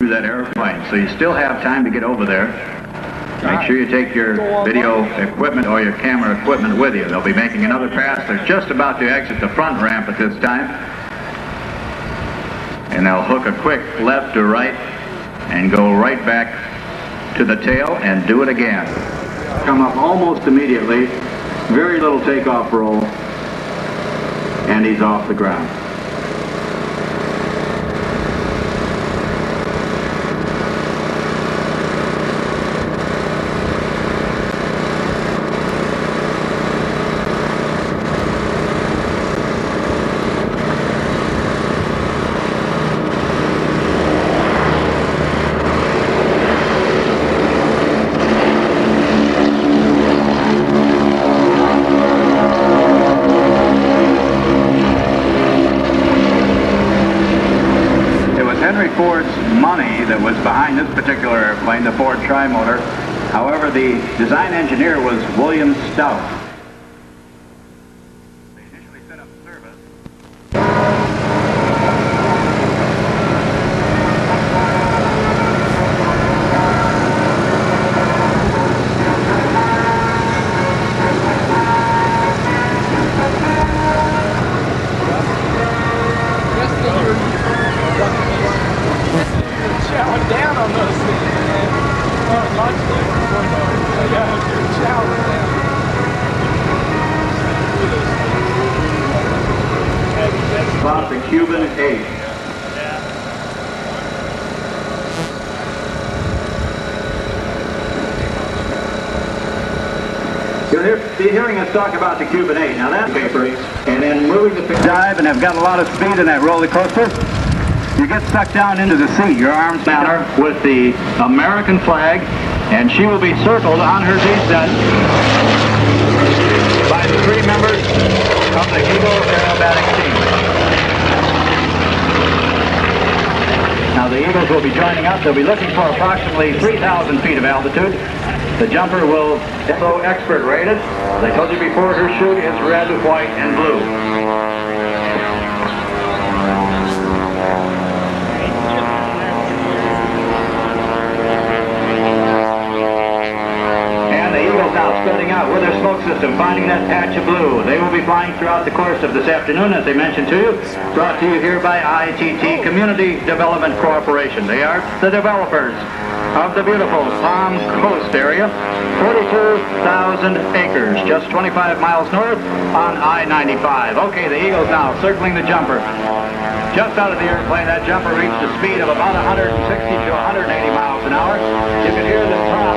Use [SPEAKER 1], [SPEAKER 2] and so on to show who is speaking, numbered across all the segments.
[SPEAKER 1] through that airplane, so you still have time to get over there. Make sure you take your video equipment or your camera equipment with you. They'll be making another pass. They're just about to exit the front ramp at this time. And they'll hook a quick left or right and go right back to the tail and do it again. Come up almost immediately. Very little takeoff roll. And he's off the ground. That was behind this particular airplane, the Ford Tri-Motor. However, the design engineer was William Stout. They initially set up service.
[SPEAKER 2] Down on those things, man. Oh, much different. Yeah, you're chowing down.
[SPEAKER 1] About the Cuban 8. You'll be hearing us talk about the Cuban 8. Now that's paper. And then moving the dive and have got a lot of speed in that roller coaster. You get sucked down into the seat, your arms down with the American flag, and she will be circled on her descent by the 3 members of the Eagle aerobatic team. Now the Eagles will be joining up. They'll be looking for approximately 3,000 feet of altitude. The jumper will be expert rated. As I told you before, her chute is red, white, and blue. Now starting out with their smoke system, finding that patch of blue. They will be flying throughout the course of this afternoon, as they mentioned to you, brought to you here by ITT Community Development Corporation. They are the developers of the beautiful Palm Coast area, 42,000 acres, just 25 miles north on I-95. Okay, the Eagles now circling the jumper. Just out of the airplane, that jumper reached a speed of about 160 to 180 miles an hour. You can hear the top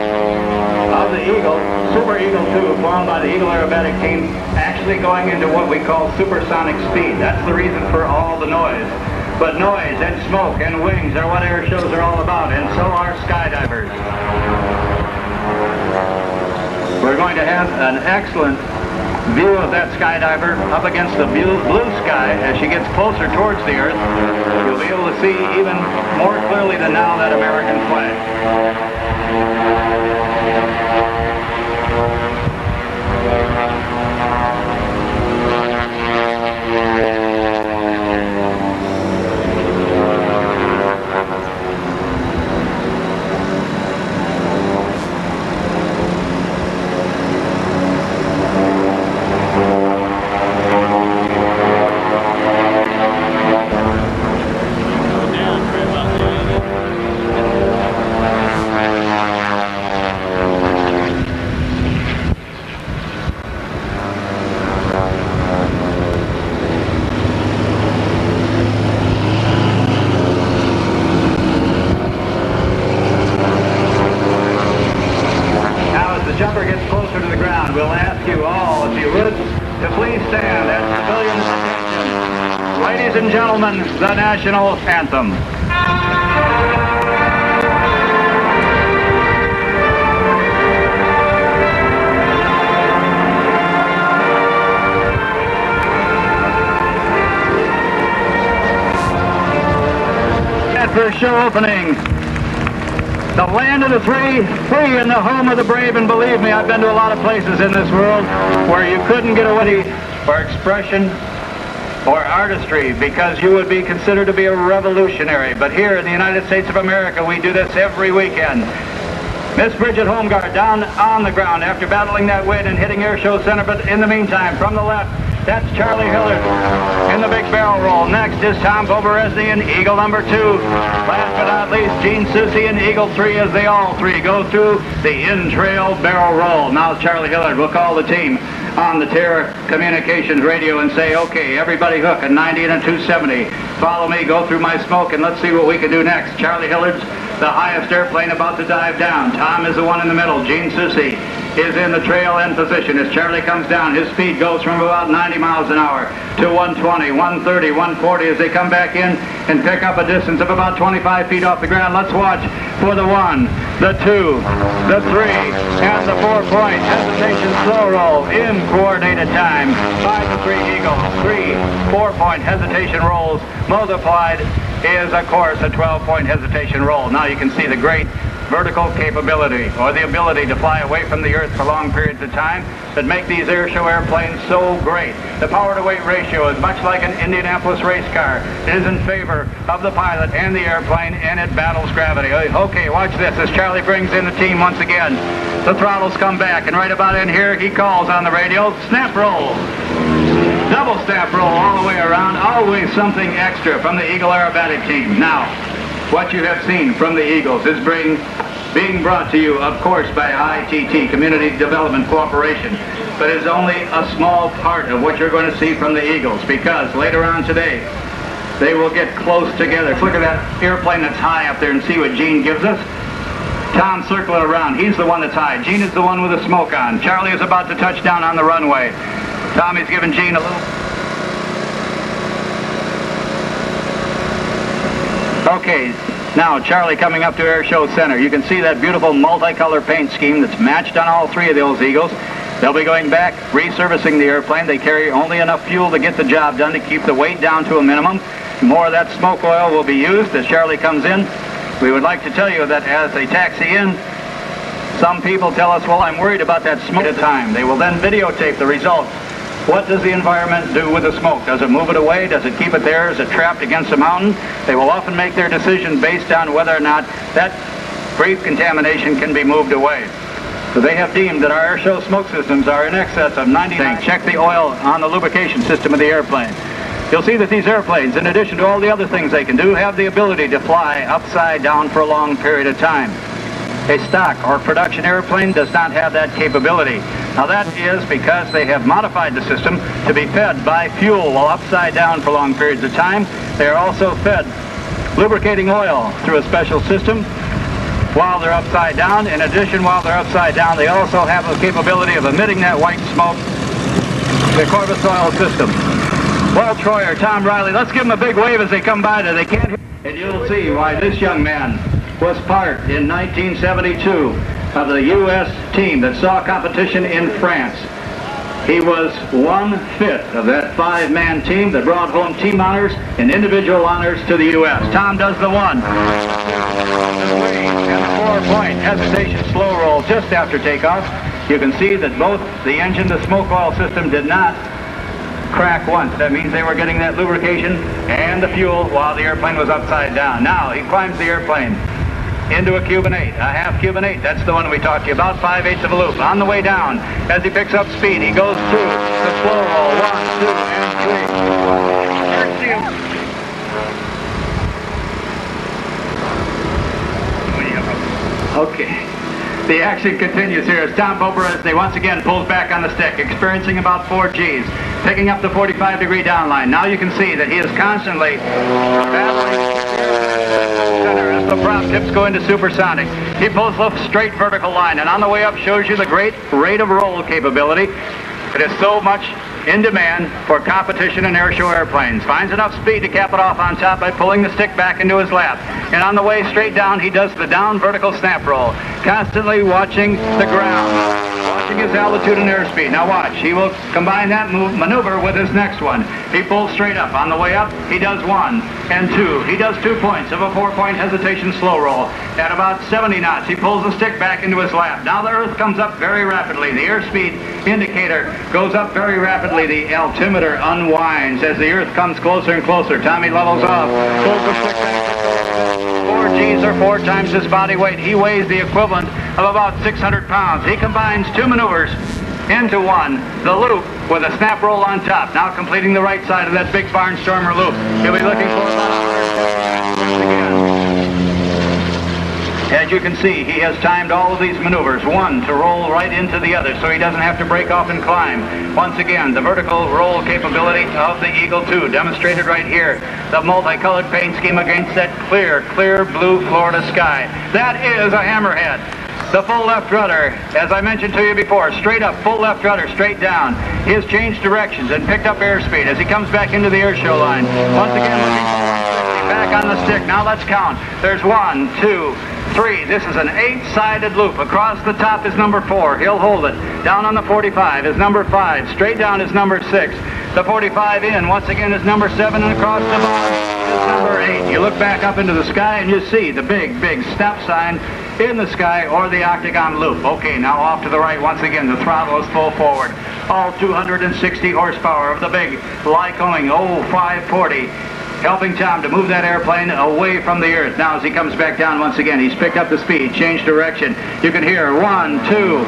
[SPEAKER 1] of the Eagle, Super Eagle 2, formed by the Eagle aerobatic team, actually going into what we call supersonic speed. That's the reason for all the noise. But noise and smoke and wings are what air shows are all about, and so are skydivers. We're going to have an excellent view of that skydiver up against the blue sky as she gets closer towards the earth. You'll be able to see even more clearly than now that American flag. We'll ask you all, if you would, to please stand at civilian attention. Ladies and gentlemen, the national anthem. At first show opening, the land of the free and the home of the brave. And believe me, I've been to a lot of places in this world where you couldn't get away for expression or artistry, because you would be considered to be a revolutionary. But here in the United States of America, we do this every weekend. Miss Bridget Holmgard down on the ground after battling that wind and hitting Air Show Center. But in the meantime, from the left, that's Charlie Hillard in the big barrel roll. Next is Tom Boberesny in Eagle number 2. Last but not least, Gene Susi in Eagle 3 as they all three go through the in-trail barrel roll. Now Charlie Hillard will call the team on the Terra Communications radio and say, okay, everybody hook a 90 and a 270. Follow me, go through my smoke, and let's see what we can do next. Charlie Hillard's the highest airplane about to dive down. Tom is the one in the middle. Gene Susi is in the trail end position. As Charlie comes down, his speed goes from about 90 miles an hour to 120, 130, 140 as they come back in and pick up a distance of about 25 feet off the ground. Let's watch for the 1, the 2, the 3, and the 4-point hesitation slow roll in coordinated time. 5 to 3 Eagle, 3 4-point hesitation rolls multiplied is, of course, a 12-point hesitation roll. Now you can see the great vertical capability, or the ability to fly away from the Earth for long periods of time, that make these air show airplanes so great. The power-to-weight ratio is much like an Indianapolis race car. It is in favor of the pilot and the airplane, and it battles gravity. Okay, watch this as Charlie brings in the team once again. The throttles come back, and right about in here, he calls on the radio, snap roll. Double snap roll all the way around, always something extra from the Eagle Aerobatic team. Now, what you have seen from the Eagles is being brought to you, of course, by ITT, Community Development Corporation, but is only a small part of what you're going to see from the Eagles, because later on today, they will get close together. Look at that airplane that's high up there and see what Gene gives us. Tom circling around. He's the one that's high. Gene is the one with the smoke on. Charlie is about to touch down on the runway. Tommy's giving Gene a little... Okay, now Charlie coming up to Air Show Center. You can see that beautiful multicolor paint scheme that's matched on all three of those Eagles. They'll be going back, resurfacing the airplane. They carry only enough fuel to get the job done to keep the weight down to a minimum. More of that smoke oil will be used as Charlie comes in. We would like to tell you that as they taxi in, some people tell us, well, I'm worried about that smoke at a time. They will then videotape the results. What does the environment do with the smoke? Does it move it away? Does it keep it there? Is it trapped against a mountain? They will often make their decision based on whether or not that brief contamination can be moved away. So they have deemed that our air show smoke systems are in excess of 99. Check the oil on the lubrication system of the airplane. You'll see that these airplanes, in addition to all the other things they can do, have the ability to fly upside down for a long period of time. A stock or production airplane does not have that capability. Now that is because they have modified the system to be fed by fuel while upside down for long periods of time. They are also fed lubricating oil through a special system while they're upside down. In addition, while they're upside down, they also have the capability of emitting that white smoke, the Corvus oil system. Well, Troy or Tom Riley, let's give them a big wave as they come by there. They can't hear. And you'll see why this young man was part in 1972 of the U.S. team that saw competition in France. He was 1/5 of that 5-man team that brought home team honors and individual honors to the U.S. Tom does the 1. And the 4-point hesitation slow roll just after takeoff. You can see that both the engine, the smoke oil system did not crack once. That means they were getting that lubrication and the fuel while the airplane was upside down. Now he climbs the airplane into a Cuban 8, a half Cuban 8. That's the one we talked to you about, 5/8 of a loop. On the way down, as he picks up speed, he goes through the slow roll, 1, 2, and 3. Okay. The action continues here as Tom Boberesny once again pulls back on the stick, experiencing about 4 Gs, picking up the 45-degree downline. Now you can see that he is constantly battling center as the prop tips go into supersonic. He pulls the straight vertical line, and on the way up shows you the great rate of roll capability. It is so much in demand for competition in air show airplanes. Finds enough speed to cap it off on top by pulling the stick back into his lap. And on the way straight down, he does the down vertical snap roll, constantly watching the ground, watching his altitude and airspeed. Now watch, he will combine that maneuver with his next one. He pulls straight up. On the way up, he does 1 and 2. He does 2 points of a 4-point hesitation slow roll. At about 70 knots, he pulls the stick back into his lap. Now the Earth comes up very rapidly. The airspeed indicator goes up very rapidly. The altimeter unwinds as the Earth comes closer and closer. Tommy levels off. Pulls the stick back. 4 G's or 4 times his body weight. He weighs the equivalent of about 600 pounds. He combines 2 maneuvers into one. The loop with a snap roll on top. Now completing the right side of that big barnstormer loop. He'll be looking for about 140 again. As you can see, he has timed all of these maneuvers. One to roll right into the other so he doesn't have to break off and climb. Once again, the vertical roll capability of the Eagle 2 demonstrated right here. The multicolored paint scheme against that clear blue Florida sky. That is a hammerhead. The full left rudder, as I mentioned to you before, straight up, full left rudder, straight down. He has changed directions and picked up airspeed as he comes back into the air show line. Once again, looking back on the stick. Now let's count. There's 1, 2, 3. This is an 8-sided loop. Across the top is number 4. He'll hold it. Down on the 45 is number 5. Straight down is number 6. The 45 in, once again, is number 7. And across the bottom is number 8. You look back up into the sky and you see the big stop sign in the sky or the octagon loop. Okay, now off to the right once again. The throttle is full forward. All 260 horsepower of the big Lycoming 0540. Helping Tom to move that airplane away from the Earth. Now as he comes back down once again, he's picked up the speed, changed direction. You can hear 1, 2, 3,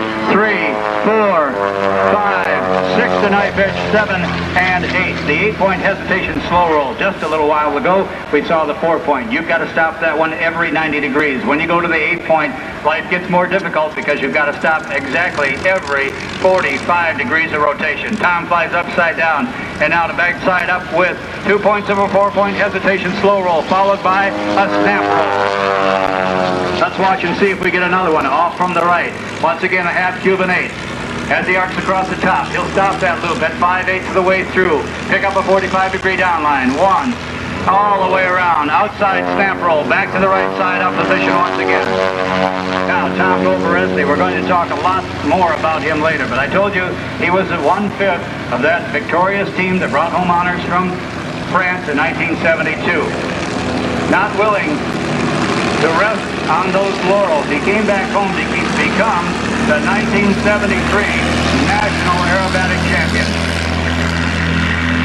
[SPEAKER 1] 4, 5, 6 to knife edge, 7, and 8. The 8-point hesitation slow roll. Just a little while ago, we saw the 4-point. You've got to stop that one every 90 degrees. When you go to the 8-point, life gets more difficult because you've got to stop exactly every 45 degrees of rotation. Tom flies upside down and now to backside up with 2 points of a 4-point hesitation slow roll, followed by a snap roll. Let's watch and see if we get another one off from the right. Once again, a half Cuban 8. As he arcs across the top, he'll stop that loop at 5/8 of the way through. Pick up a 45-degree downline. 1, all the way around. Outside snap roll. Back to the right side up position once again. Now, Tom Goberezny, we're going to talk a lot more about him later, but I told you he was at 1/5 of that victorious team that brought home honors from France in 1972. Not willing to rest on those laurels, he came back home to become the 1973 National Aerobatic Champion.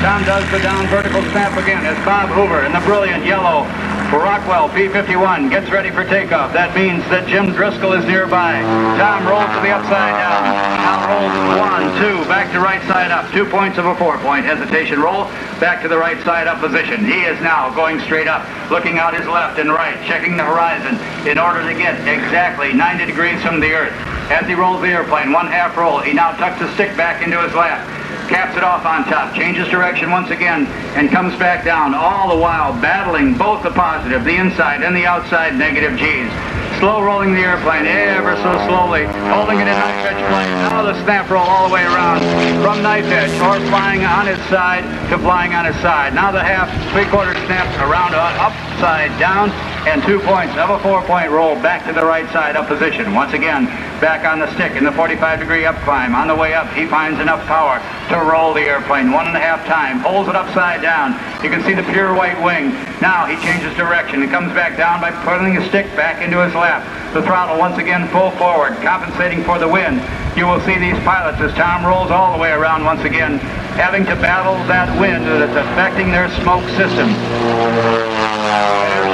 [SPEAKER 1] Tom does the down vertical snap again as Bob Hoover in the brilliant yellow Rockwell P-51 gets ready for takeoff. That means that Jim Driscoll is nearby. Tom rolls to the upside down. Now rolls 1, 2, back to right side up. 2 points of a 4-point hesitation roll. Back to the right side up position. He is now going straight up, looking out his left and right, checking the horizon in order to get exactly 90 degrees from the Earth. As he rolls the airplane, 1/2 roll, he now tucks the stick back into his lap. Caps it off on top, changes direction once again, and comes back down, all the while battling both the positive, the inside, and the outside negative G's. Slow rolling the airplane ever so slowly, holding it in knife edge flight. Now the snap roll all the way around from knife edge, or flying on its side to flying on its side. Now the half, 3/4 snap around upside down, and 2 points of a 4-point roll back to the right side up position. Once again, back on the stick in the 45-degree up climb. On the way up, he finds enough power to roll the airplane 1.5 times, holds it upside down. You can see the pure white wing. Now he changes direction and comes back down by putting his stick back into his lap. The throttle once again full forward, compensating for the wind. You will see these pilots as Tom rolls all the way around once again, having to battle that wind that's affecting their smoke system.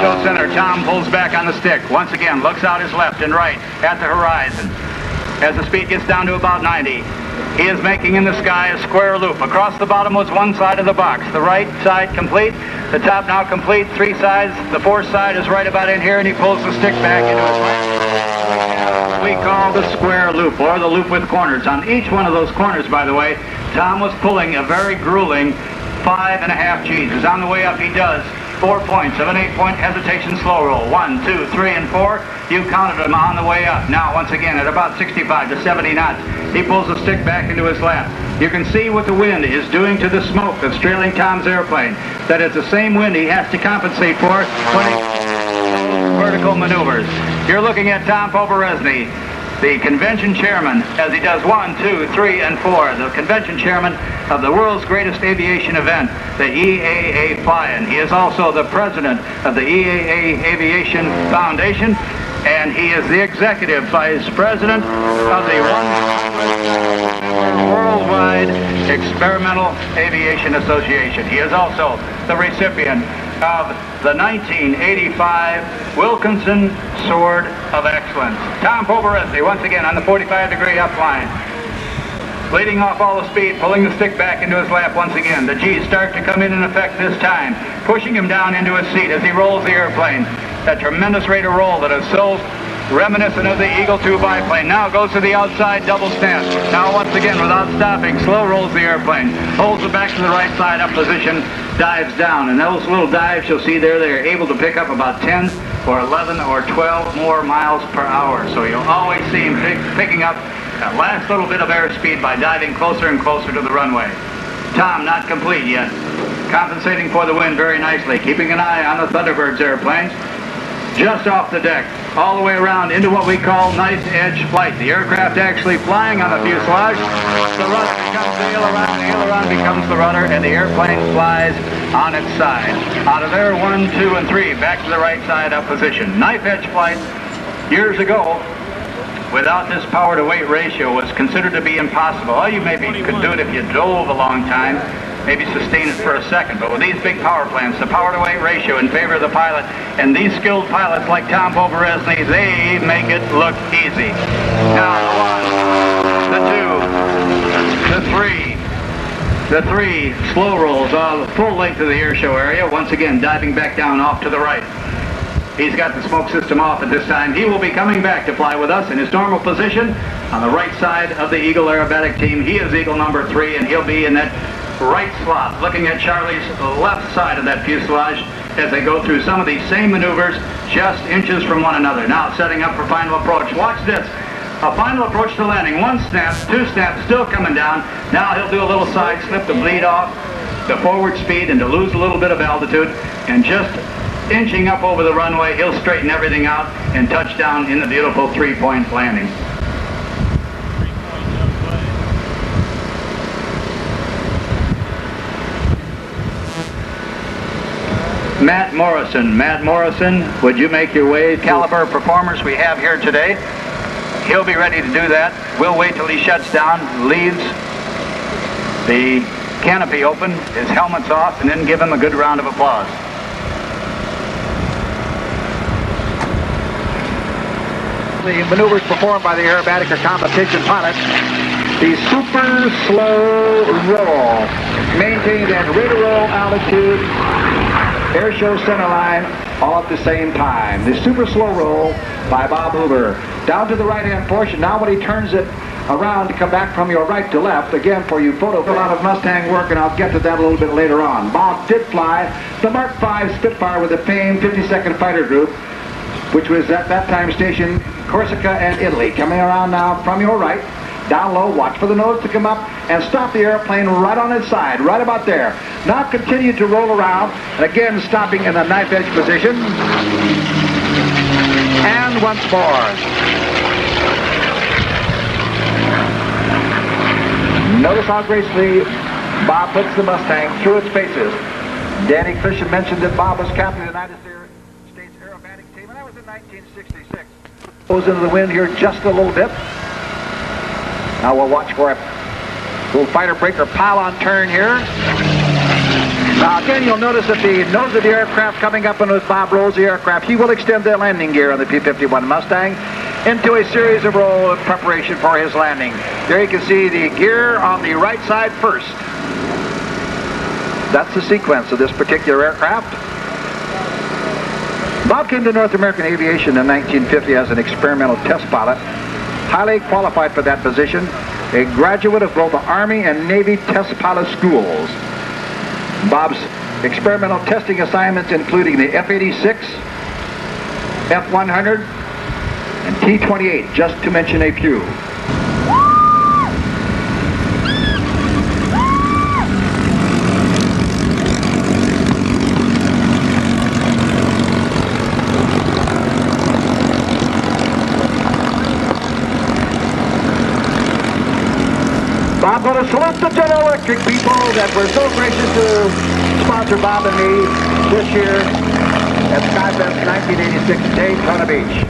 [SPEAKER 1] Show center, Tom pulls back on the stick. Once again, looks out his left and right at the horizon. As the speed gets down to about 90, he is making in the sky a square loop. Across the bottom was one side of the box. The right side complete, the top now complete, 3 sides. The 4th side is right about in here, and he pulls the stick back into his lap. We call the square loop, or the loop with corners. On each one of those corners, by the way, Tom was pulling a very grueling 5.5 G's. As on the way up, he does 4 points of an 8-point hesitation slow roll. 1, 2, 3, and 4. You counted them on the way up. Now, once again, at about 65 to 70 knots, he pulls the stick back into his lap. You can see what the wind is doing to the smoke that's trailing Tom's airplane. That is the same wind he has to compensate for when he vertical maneuvers. You're looking at Tom Goberezny, the convention chairman, as he does 1, 2, 3, and 4, the convention chairman of the world's greatest aviation event, the EAA Fly-In. He is also the president of the EAA Aviation Foundation, and he is the Executive Vice President of the Worldwide Experimental Aviation Association. He is also the recipient of the 1985 Wilkinson Sword of Excellence. Tom Poveresti, once again on the 45-degree upline. Leading off all the speed, pulling the stick back into his lap once again. The G's start to come in effect this time, pushing him down into his seat as he rolls the airplane. That tremendous rate of roll that is so reminiscent of the Eagle 2 biplane. Now goes to the outside double snap. Now once again, without stopping, slow rolls the airplane. Holds it back to the right side up position, dives down. And those little dives you'll see there, they're able to pick up about 10 or 11 or 12 more miles per hour. So you'll always see him picking up that last little bit of airspeed by diving closer and closer to the runway. Tom, not complete yet. Compensating for the wind very nicely. Keeping an eye on the Thunderbird's airplanes. Just off the deck, all the way around into what we call knife edge flight. The aircraft actually flying on the fuselage. The rudder becomes the aileron becomes the rudder, and the airplane flies on its side. Out of there, 1, 2, and 3, back to the right side up position. Knife edge flight, years ago, without this power to weight ratio, was considered to be impossible. Well, you maybe could do it if you dove a long time, maybe sustain it for a second, but with these big power plants, the power to weight ratio in favor of the pilot, and these skilled pilots like Tom Poveresti, they make it look easy. Now the 1, the 2, the 3 slow rolls, full length of the air show area, once again diving back down off to the right. He's got the smoke system off at this time. He will be coming back to fly with us in his normal position on the right side of the Eagle aerobatic team. He is Eagle number 3, and he'll be in that right slot, looking at Charlie's left side of that fuselage as they go through some of these same maneuvers, just inches from one another. Now setting up for final approach. Watch this. A final approach to landing. 1 snap, 2 snaps, still coming down. Now he'll do a little side slip to bleed off the forward speed and to lose a little bit of altitude, and just inching up over the runway, he'll straighten everything out and touch down in the beautiful 3-point landing. Matt Morrison, would you make your way? Caliber performers we have here today. He'll be ready to do that. We'll wait till he shuts down, leaves the canopy open, his helmet's off, and then give him a good round of applause. The maneuvers performed by the aerobatic or competition pilots. The super slow roll, maintained at rate of roll, altitude, air show center line, all at the same time. The super slow roll by Bob Hoover. Down to the right-hand portion. Now when he turns it around to come back from your right to left, again for you photo, a lot of Mustang work, and I'll get to that a little bit later on. Bob did fly the Mark V Spitfire with the famed 52nd Fighter Group, which was at that time stationed Corsica and Italy. Coming around now from your right, down low, watch for the nose to come up, and stop the airplane right on its side, right about there. Now continue to roll around, and again stopping in the knife edge position. And once more. Notice how gracefully Bob puts the Mustang through its paces. Danny Christian mentioned that Bob was captain of the United States aerobatic team, and that was in 1966. Goes into the wind here just a little bit. Now we'll watch for a little fighter breaker pile-on turn here. Now again, you'll notice that the nose of the aircraft coming up, and as Bob rolls the aircraft, he will extend the landing gear on the P-51 Mustang into a series of roll in preparation for his landing. There you can see the gear on the right side first. That's the sequence of this particular aircraft. Bob came to North American aviation in 1950 as an experimental test pilot, highly qualified for that position, a graduate of both the Army and Navy test pilot schools. Bob's experimental testing assignments including the F-86, F-100, and T-28, just to mention a few. I'm going to salute the General Electric people that were so gracious to sponsor Bob and me this year at Skyfest 1986 Daytona Beach.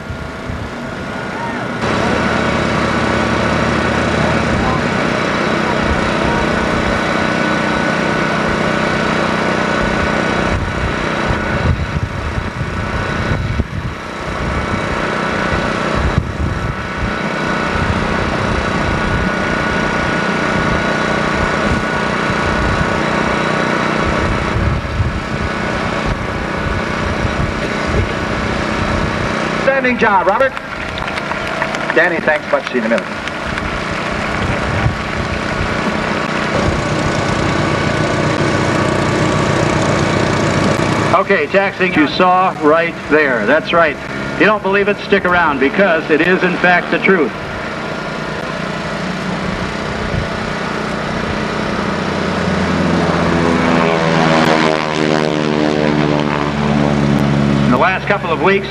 [SPEAKER 3] Outstanding job, Robert. Danny, thanks much. See you in a minute.
[SPEAKER 1] Okay, taxiing you saw right there. That's right. If you don't believe it, stick around, because it is in fact the truth. In the last couple of weeks,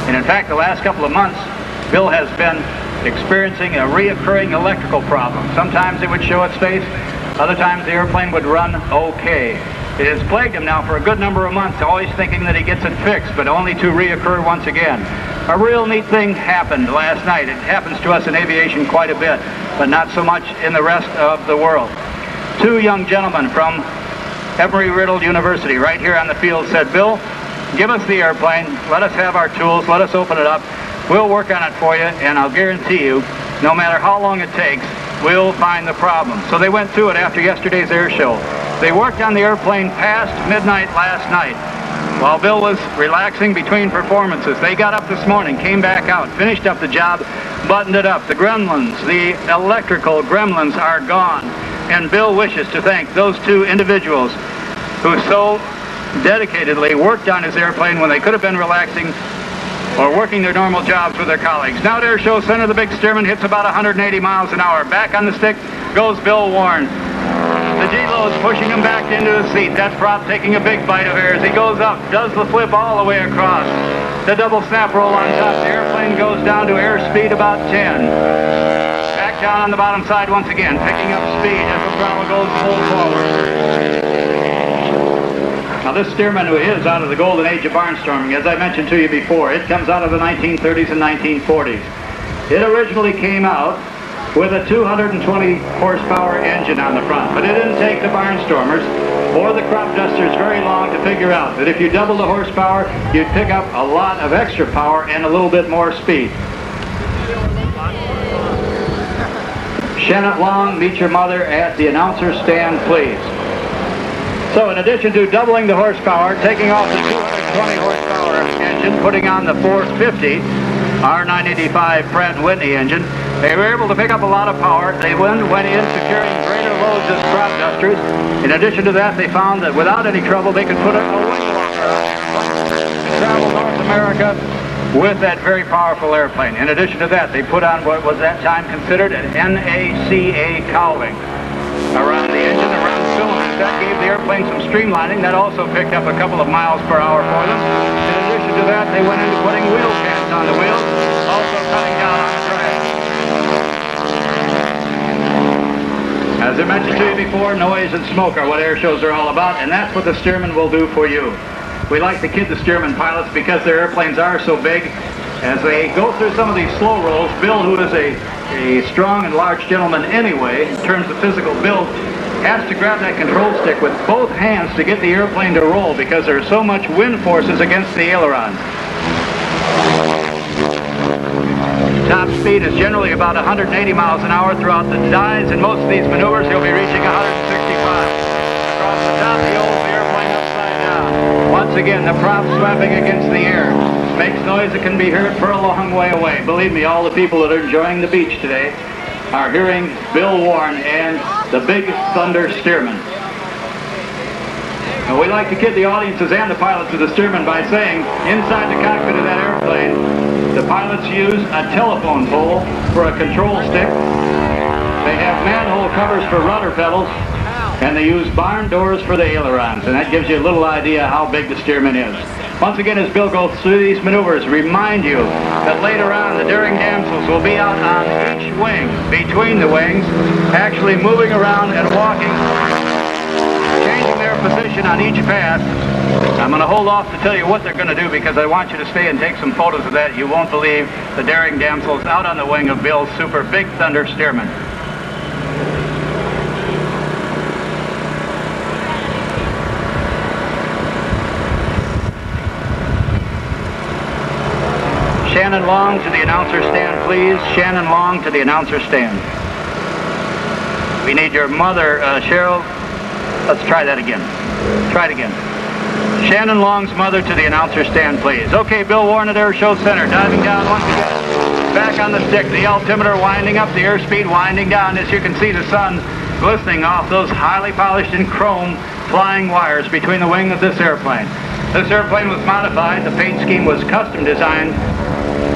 [SPEAKER 1] and in fact the last couple of months, Bill has been experiencing a reoccurring electrical problem. Sometimes it would show its face, other times the airplane would run okay. It has plagued him now for a good number of months, always thinking that he gets it fixed, but only to reoccur once again. A real neat thing happened last night. It happens to us in aviation quite a bit, but not so much in the rest of the world. Two young gentlemen from Embry-Riddle University right here on the field said, "Bill, give us the airplane, let us have our tools, let us open it up, we'll work on it for you, and I'll guarantee you, no matter how long it takes, we'll find the problem." So they went through it after yesterday's air show. They worked on the airplane past midnight last night. While Bill was relaxing between performances, they got up this morning, came back out, finished up the job, buttoned it up. The gremlins, the electrical gremlins are gone. And Bill wishes to thank those two individuals who so dedicatedly worked on his airplane when they could have been relaxing or working their normal jobs with their colleagues. Now at Air Show Center, the big Stearman hits about 180 miles an hour. Back on the stick goes Bill Warren. The G-Low is pushing him back into his seat. That prop taking a big bite of air as he goes up, does the flip all the way across. The double snap roll on top. The airplane goes down to airspeed about 10. Back down on the bottom side once again, picking up speed as the throttle goes full forward. Now this Stearman is out of the golden age of barnstorming, as I mentioned to you before. It comes out of the 1930s and 1940s. It originally came out with a 220 horsepower engine on the front, but it didn't take the barnstormers or the crop dusters very long to figure out that if you double the horsepower, you'd pick up a lot of extra power and a little bit more speed. Shannon Long, meet your mother at the announcer stand, please. So in addition to doubling the horsepower, taking off the 220 horsepower engine, putting on the 450 R985 Pratt & Whitney engine, they were able to pick up a lot of power. They went into carrying greater loads as crop dusters. In addition to that, they found that without any trouble, they could put a wing walker on and travel North America with that very powerful airplane. In addition to that, they put on what was that time considered an NACA cowling around the engine, around the cylinders. That gave the airplane some streamlining. That also picked up a couple of miles per hour for them. In addition to that, they went into putting wheel cams on the wheels, also cutting down on the drag. As I mentioned to you before, noise and smoke are what air shows are all about, and that's what the Stearman will do for you. We like to kid the Stearman pilots because their airplanes are so big. As they go through some of these slow rolls, Bill, who is a strong and large gentleman anyway, in terms of physical build, has to grab that control stick with both hands to get the airplane to roll because there's so much wind forces against the aileron. Top speed is generally about 180 miles an hour throughout the dives. In most of these maneuvers, he'll be reaching 165. Across the top, he holds the airplane upside down. Once again, the prop swapping against the air. Makes noise that can be heard for a long way away. Believe me, all the people that are enjoying the beach today are hearing Bill Warren and the Big Thunder Stearman. And we like to kid the audiences and the pilots of the Stearman by saying, inside the cockpit of that airplane, the pilots use a telephone pole for a control stick. They have manhole covers for rudder pedals, and they use barn doors for the ailerons. And that gives you a little idea how big the Stearman is. Once again, as Bill goes through these maneuvers, remind you that later on the daring damsels will be out on each wing, between the wings, actually moving around and walking, changing their position on each pass. I'm going to hold off to tell you what they're going to do because I want you to stay and take some photos of that. You won't believe the daring damsels out on the wing of Bill's Super Big Thunder Stearman. Shannon Long to the announcer stand, please. Shannon Long to the announcer stand. We need your mother, Cheryl. Let's try that again. Try it again. Shannon Long's mother to the announcer stand, please. Okay, Bill Warren at Air Show Center, diving down once again. Back on the stick, the altimeter winding up, the airspeed winding down. As you can see, the sun glistening off those highly polished and chrome flying wires between the wing of this airplane. This airplane was modified. The paint scheme was custom designed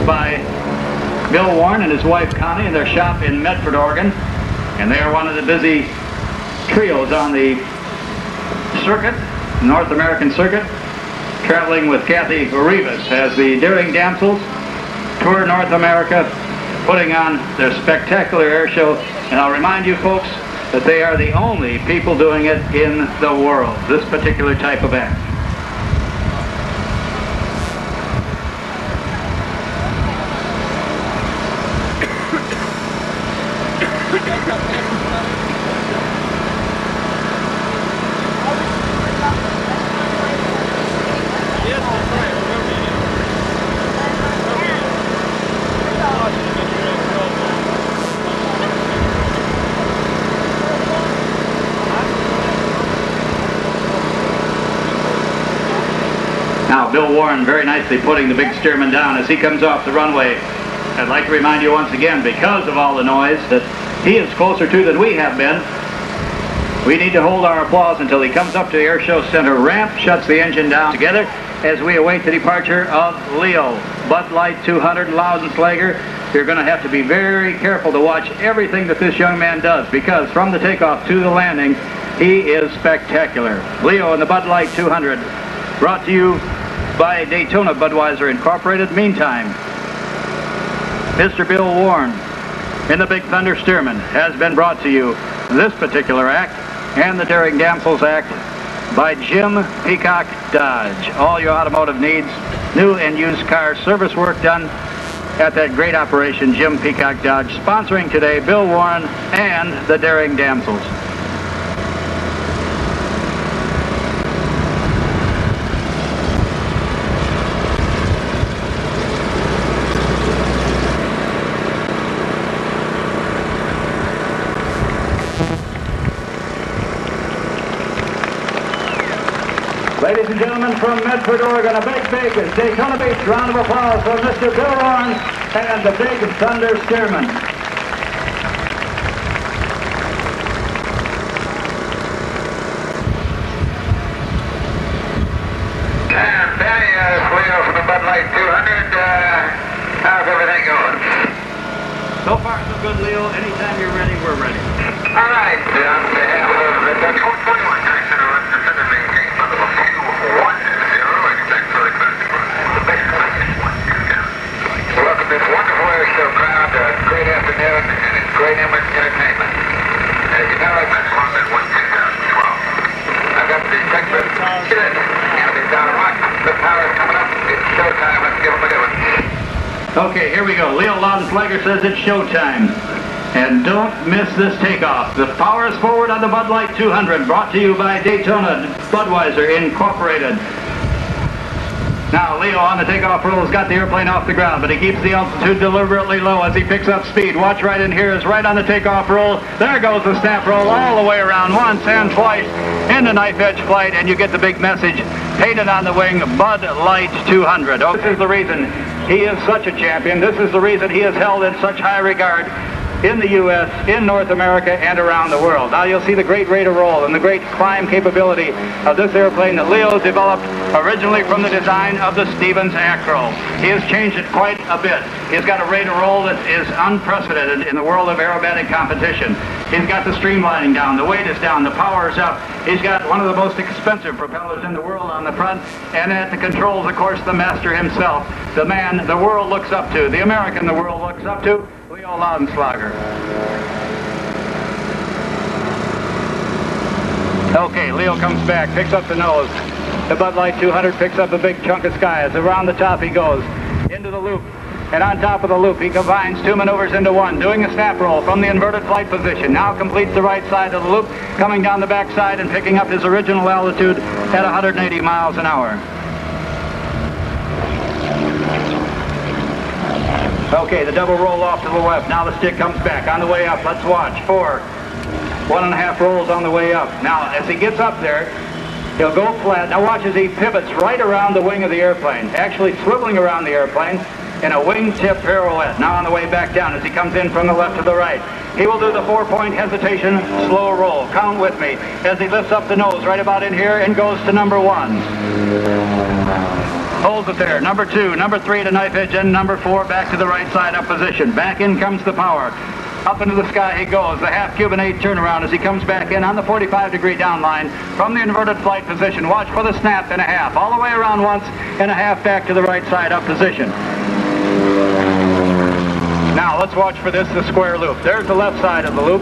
[SPEAKER 1] by Bill Warren and his wife Connie in their shop in Medford, Oregon. And they are one of the busy trios on the circuit, North American circuit, traveling with Kathy Rivas as the Daring Damsels tour North America, putting on their spectacular air show. And I'll remind you folks that they are the only people doing it in the world, this particular type of act. Now, Bill Warren very nicely putting the big steerman down as he comes off the runway. I'd like to remind you once again, because of all the noise that he is closer to than we have been, we need to hold our applause until he comes up to the Air Show Center ramp, shuts the engine down together as we await the departure of Leo. Bud Light 200 Loudenslager. You're going to have to be very careful to watch everything that this young man does, because from the takeoff to the landing, he is spectacular. Leo in the Bud Light 200, brought to you by Daytona Budweiser Incorporated. Meantime, Mr. Bill Warren in the Big Thunder Stearman has been brought to you, this particular act and the Daring Damsels act, by Jim Peacock Dodge. All your automotive needs, new and used car service work done at that great operation, Jim Peacock Dodge, sponsoring today Bill Warren and the Daring Damsels. Ladies and gentlemen, from Medford, Oregon, a big Daytona Beach round of applause for Mr. Bill Warren and the Big Thunder Stearman.
[SPEAKER 4] And Danny, Leo from the Bud Light 200, how's everything going?
[SPEAKER 1] So far, so good, Leo. Anytime you're ready, we're ready.
[SPEAKER 4] All right, on behalf of the Dutch 41 Center on the center maintain level of 210, expect further clearance for the best clearance 120. Welcome this wonderful air show crowd, great afternoon, and it's great entertainment. As you know, I've been along that 2012. I've got the Texas kids, and it's down a rock. The power's coming up. It's showtime. Let's give them a good one.
[SPEAKER 1] Okay, here we go. Leo Loudenslager says it's showtime. And don't miss this takeoff. The power is forward on the Bud Light 200, brought to you by Daytona Budweiser Incorporated. Now, Leo on the takeoff roll has got the airplane off the ground, but he keeps the altitude deliberately low as he picks up speed. Watch right in here is right on the takeoff roll. There goes the snap roll all the way around once and twice into knife edge flight, and you get the big message painted on the wing, Bud Light 200. Oh, this is the reason he is such a champion. This is the reason he is held in such high regard in the U.S., in North America, and around the world. Now you'll see the great rate of roll and the great climb capability of this airplane that Leo developed originally from the design of the Stevens Acro. He has changed it quite a bit. He's got a rate of roll that is unprecedented in the world of aerobatic competition. He's got the streamlining down, the weight is down, the power is up. He's got one of the most expensive propellers in the world on the front, and at the controls, of course, the master himself, the man the world looks up to, the American the world looks up to, Leo Loudenslager. Okay, Leo comes back, picks up the nose. The Bud Light 200 picks up a big chunk of sky as around the top he goes, into the loop. And on top of the loop, he combines two maneuvers into one, doing a snap roll from the inverted flight position. Now completes the right side of the loop, coming down the back side and picking up his original altitude at 180 miles an hour. Okay, the double roll off to the left. Now the stick comes back. On the way up, let's watch. 4, 1.5 rolls on the way up. Now, as he gets up there, He'll go flat. Now watch as he pivots right around the wing of the airplane, actually swiveling around the airplane in a wingtip pirouette. Now on the way back down as he comes in from the left to the right. He will do the 4-point hesitation slow roll. Count with me as he lifts up the nose right about in here and goes to number 1. Holds it there. Number 2, number 3 to knife edge, and number 4 back to the right side up position. Back in comes the power. Up into the sky he goes. The half Cuban 8 turnaround as he comes back in on the 45-degree down line from the inverted flight position. Watch for the snap and a half. All the way around once and a half back to the right side up position. Now let's watch for this, the square loop. There's the left side of the loop.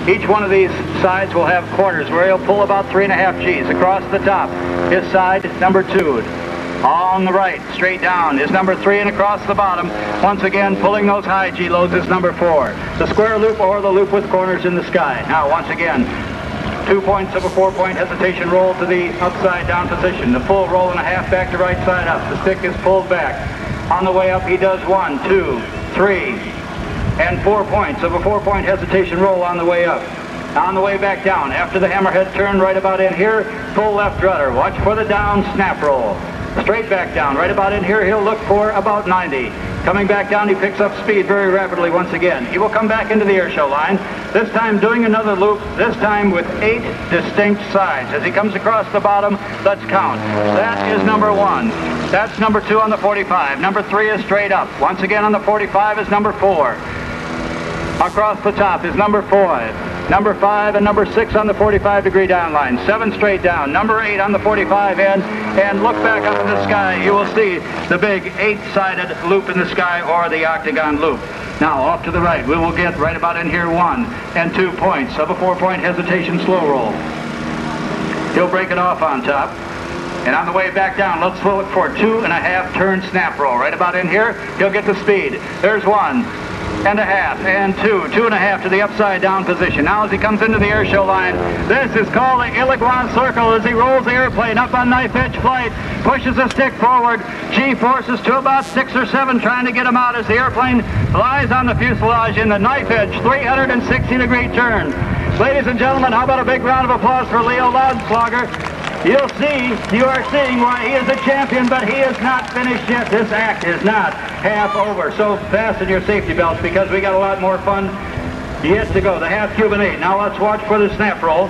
[SPEAKER 1] Each one of these sides will have quarters where he'll pull about 3.5 Gs across the top. His side, number 2. On the right, straight down, is number 3, and across the bottom, once again, pulling those high G loads, is number 4. The square loop or the loop with corners in the sky. Now, once again, 2 points of a 4-point hesitation roll to the upside down position. The full roll and a half back to right side up. The stick is pulled back. On the way up, he does 1, 2, 3, and 4 points of a 4-point hesitation roll on the way up. On the way back down, after the hammerhead turn right about in here, full left rudder. Watch for the down snap roll. Straight back down, right about in here, he'll look for about 90. Coming back down, he picks up speed very rapidly once again. He will come back into the air show line, this time doing another loop, this time with 8 distinct sides. As he comes across the bottom, let's count. That is number 1. That's number 2 on the 45. Number 3 is straight up. Once again on the 45 is number 4. Across the top is number 4. Number 5 and number 6 on the 45-degree down line. 7 straight down. Number 8 on the 45 end. And look back up in the sky. You will see the big 8-sided loop in the sky, or the octagon loop. Now off to the right. We will get right about in here 1 and 2 points of a 4-point hesitation slow roll. He'll break it off on top. And on the way back down, let's slow it for 2.5 turn snap roll. Right about in here, he'll get the speed. There's 1 and a half, and 2, 2.5 to the upside down position. Now as he comes into the air show line, this is called the Illiquan Circle as he rolls the airplane up on knife edge flight, pushes the stick forward, G-forces to about 6 or 7 trying to get him out as the airplane flies on the fuselage in the knife edge 360-degree turn. Ladies and gentlemen, how about a big round of applause for Leo Loudenslager? You are seeing why he is a champion, but he is not finished yet. This act is not half over. So fasten your safety belts because we got a lot more fun yet to go. The half Cuban 8. Now let's watch for the snap roll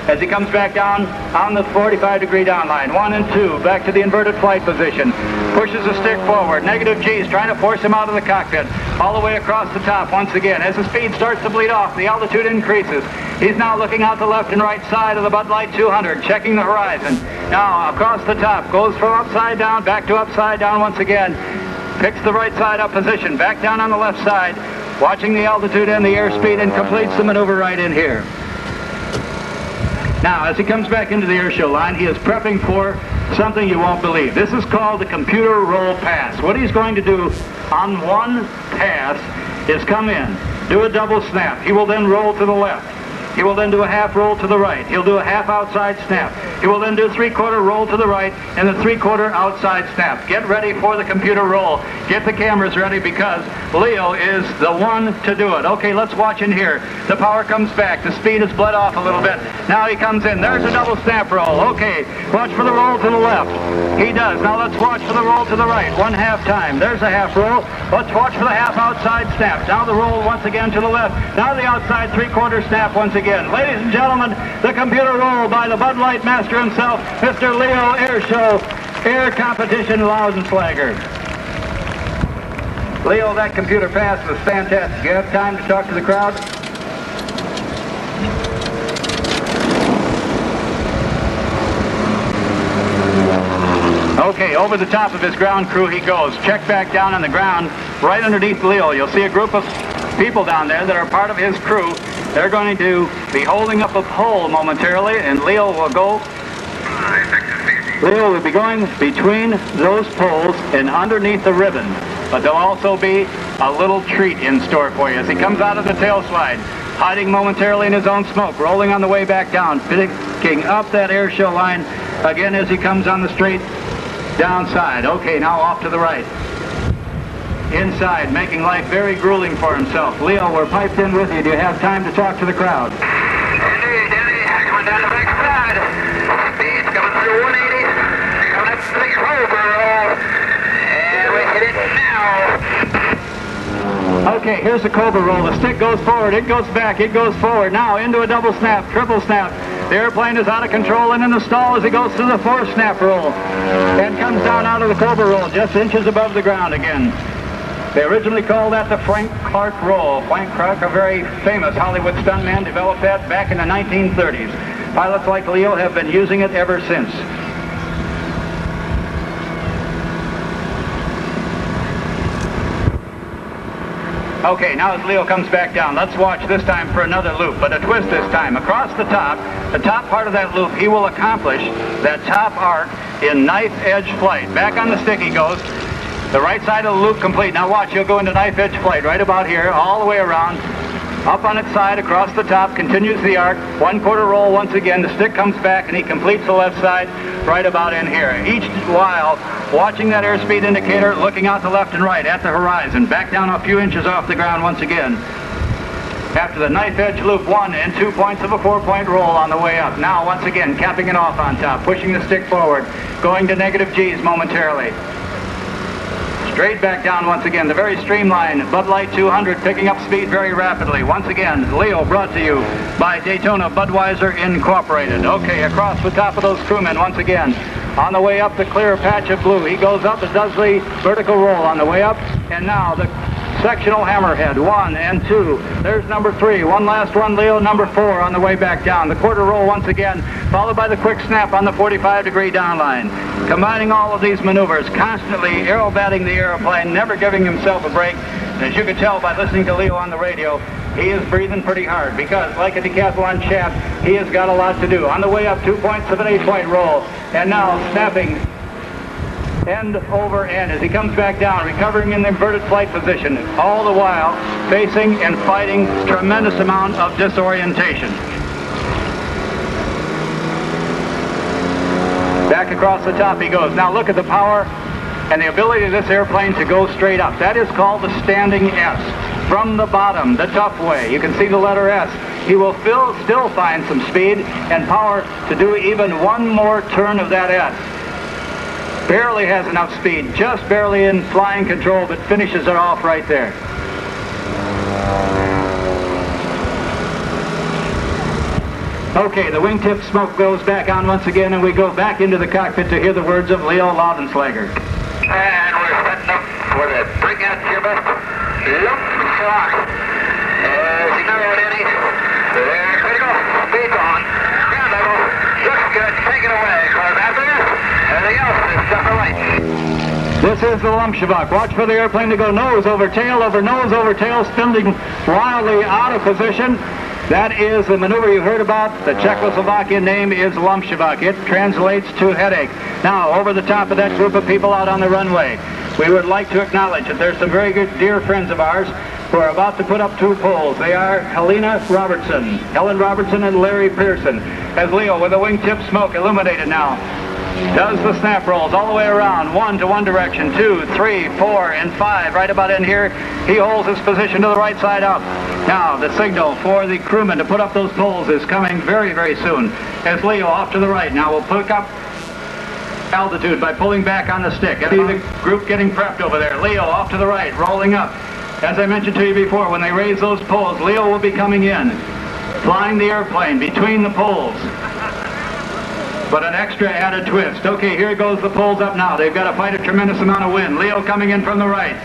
[SPEAKER 1] as he comes back down on the 45-degree down line. 1 and 2, back to the inverted flight position. Pushes the stick forward. Negative G's trying to force him out of the cockpit. All the way across the top once again. As the speed starts to bleed off, the altitude increases. He's now looking out the left and right side of the Bud Light 200, checking the horizon. Now across the top, goes from upside down, back to upside down once again. Picks the right side up position, back down on the left side, watching the altitude and the airspeed, and completes the maneuver right in here. Now, as he comes back into the air show line, he is prepping for something you won't believe. This is called the computer roll pass. What he's going to do on one pass is come in, do a double snap. He will then roll to the left. He will then do a half roll to the right. He'll do a half outside snap. He will then do a 3/4 roll to the right and a 3/4 outside snap. Get ready for the computer roll. Get the cameras ready because Leo is the one to do it. Okay, let's watch in here. The power comes back. The speed has bled off a little bit. Now he comes in. There's a double snap roll. Okay, watch for the roll to the left. He does. Now let's watch for the roll to the right. 1/2 time. There's a half roll. Let's watch for the half outside snap. Now the roll once again to the left. Now the outside 3/4 snap once again. Ladies and gentlemen, the computer roll by the Bud Light master himself, Mr. Leo Air Show, Air Competition Loudenslager. Leo, that computer pass was fantastic. You have time to talk to the crowd? Okay, over the top of his ground crew he goes. Check back down on the ground, right underneath Leo. You'll see a group of people down there that are part of his crew. They're going to be holding up a pole momentarily, and Leo will go. Leo will be going between those poles and underneath the ribbon. But there'll also be a little treat in store for you as he comes out of the tail slide, hiding momentarily in his own smoke, rolling on the way back down, picking up that air show line again as he comes on the straight downside. Okay, now off to the right. Inside, making life very grueling for himself. Leo, we're piped in with you. Do you have time to talk to the crowd?
[SPEAKER 4] Indeed, Danny. Coming down the back side. Speed's coming to 180. Coming up to the clover roll. And we hit it now.
[SPEAKER 1] Okay, here's the cobra roll. The stick goes forward, it goes back, it goes forward. Now into a double snap, triple snap. The airplane is out of control and in the stall as he goes to the 4-snap roll. And comes down out of the cobra roll, just inches above the ground again. They originally called that the Frank Clark roll. Frank Clark, a very famous Hollywood stuntman, developed that back in the 1930s. Pilots like Leo have been using it ever since. Okay, now as Leo comes back down, let's watch this time for another loop, but a twist this time. Across the top part of that loop, he will accomplish that top arc in knife edge flight. Back on the stick he goes. The right side of the loop complete. Now watch, he'll go into knife edge flight right about here, all the way around. Up on its side, across the top, continues the arc. 1/4 roll once again. The stick comes back and he completes the left side right about in here. Each while watching that airspeed indicator, looking out to left and right at the horizon. Back down a few inches off the ground once again. After the knife edge loop, 1 and 2 points of a 4-point roll on the way up. Now once again, capping it off on top, pushing the stick forward, going to negative G's momentarily. Straight back down once again, the very streamlined Bud Light 200 picking up speed very rapidly. Once again, Leo brought to you by Daytona Budweiser Incorporated. Okay, across the top of those crewmen once again. On the way up, the clear patch of blue. He goes up, it does the vertical roll on the way up. And now the sectional hammerhead, 1 and 2. There's number 3. One last one, Leo, number 4 on the way back down. The 1/4 roll once again, followed by the quick snap on the 45-degree downline. Combining all of these maneuvers, constantly aerobating the airplane, never giving himself a break. And as you can tell by listening to Leo on the radio, he is breathing pretty hard because, like a decathlon champ, he has got a lot to do. On the way up, 2 points of an 8-point roll. And now snapping end over end as he comes back down, recovering in the inverted flight position, all the while facing and fighting tremendous amount of disorientation. Back across the top he goes. Now look at the power and the ability of this airplane to go straight up. That is called the standing S. From the bottom, the tough way. You can see the letter S. He will still find some speed and power to do even one more turn of that S. Barely has enough speed, just barely in flying control, but finishes it off right there. Okay, the wingtip smoke goes back on once again, and we go back into the cockpit to hear the words of Leo Laudenschlager.
[SPEAKER 4] And we're setting up for the breakout Cuba. Luftfahrt. As you know it, Eddie. There, critical. Speed's on. Ground level. Looks good. Take it away, cause after this, everything else is stuff right.
[SPEAKER 1] This is the Luftschwach. Watch for the airplane to go nose over tail, spinning wildly out of position. That is the maneuver you heard about. The Czechoslovakian name is Luftschwach. It translates to headache. Now, over the top of that group of people out on the runway, we would like to acknowledge that there's some very good dear friends of ours who are about to put up 2 poles. They are Helen Robertson and Larry Pearson. As Leo, with the wingtip smoke illuminated now, does the snap rolls all the way around, 1 to one direction, 2, 3, 4, and 5. Right about in here, he holds his position to the right side up. Now, the signal for the crewmen to put up those poles is coming very, very soon. As Leo off to the right now will pick up altitude by pulling back on the stick. And see the group getting prepped over there. Leo off to the right, rolling up. As I mentioned to you before, when they raise those poles, Leo will be coming in, flying the airplane between the poles. But an extra added twist. Okay, here goes the poles up now. They've got to fight a tremendous amount of wind. Leo coming in from the right,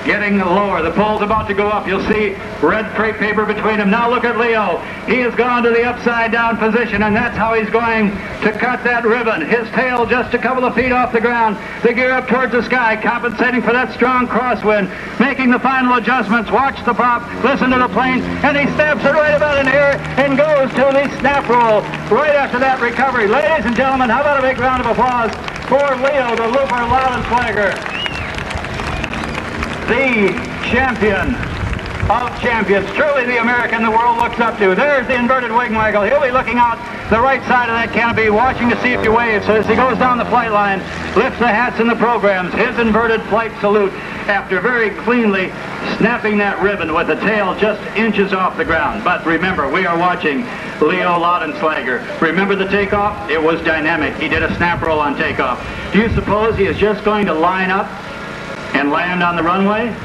[SPEAKER 1] getting lower. The pole's about to go up. You'll see red crepe paper between them. Now look at Leo. He has gone to the upside down position, and that's how he's going to cut that ribbon. His tail just a couple of feet off the ground. The gear up towards the sky, compensating for that strong crosswind, making the final adjustments. Watch the prop, listen to the plane, and he snaps it right about in here and goes to the snap roll right after that recovery. Ladies and gentlemen, how about a big round of applause for Leo, the Looper Laudenschlager, the champion of champions, truly the American the world looks up to. There's the inverted wing waggle. He'll be looking out the right side of that canopy, watching to see if he waves. So as he goes down the flight line, lifts the hats and the programs, his inverted flight salute after very cleanly snapping that ribbon with the tail just inches off the ground. But remember, we are watching Leo Laudenslager. Remember the takeoff? It was dynamic. He did a snap roll on takeoff. Do you suppose he is just going to line up and land on the runway?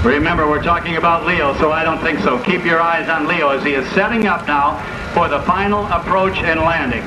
[SPEAKER 1] Remember, we're talking about Leo, so I don't think so. Keep your eyes on Leo as he is setting up now for the final approach and landing.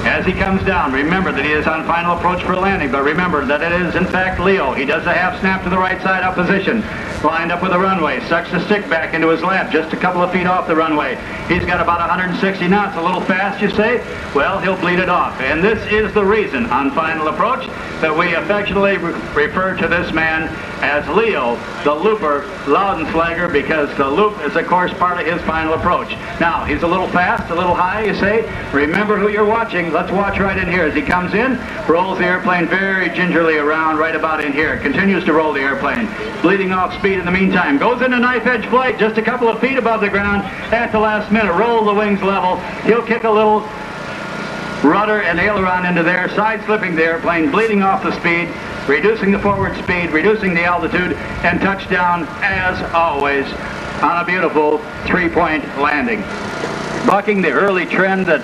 [SPEAKER 1] As he comes down, remember that he is on final approach for landing, but remember that it is, in fact, Leo. He does a half snap to the right side up position, lined up with the runway, sucks the stick back into his lap, just a couple of feet off the runway. He's got about 160 knots, a little fast, you say? Well, he'll bleed it off. And this is the reason, on final approach, that we affectionately refer to this man as Leo, the Looper Laudenslager, because the loop is, of course, part of his final approach. Now, he's a little fast, a little high, you say? Remember who you're watching. Let's watch right in here as he comes in, rolls the airplane very gingerly around right about in here, continues to roll the airplane, bleeding off speed in the meantime, goes into knife edge flight just a couple of feet above the ground at the last minute, roll the wings level, he'll kick a little rudder and aileron into there, side slipping the airplane, bleeding off the speed, reducing the forward speed, reducing the altitude, and touchdown as always on a beautiful three-point landing. Bucking the early trend that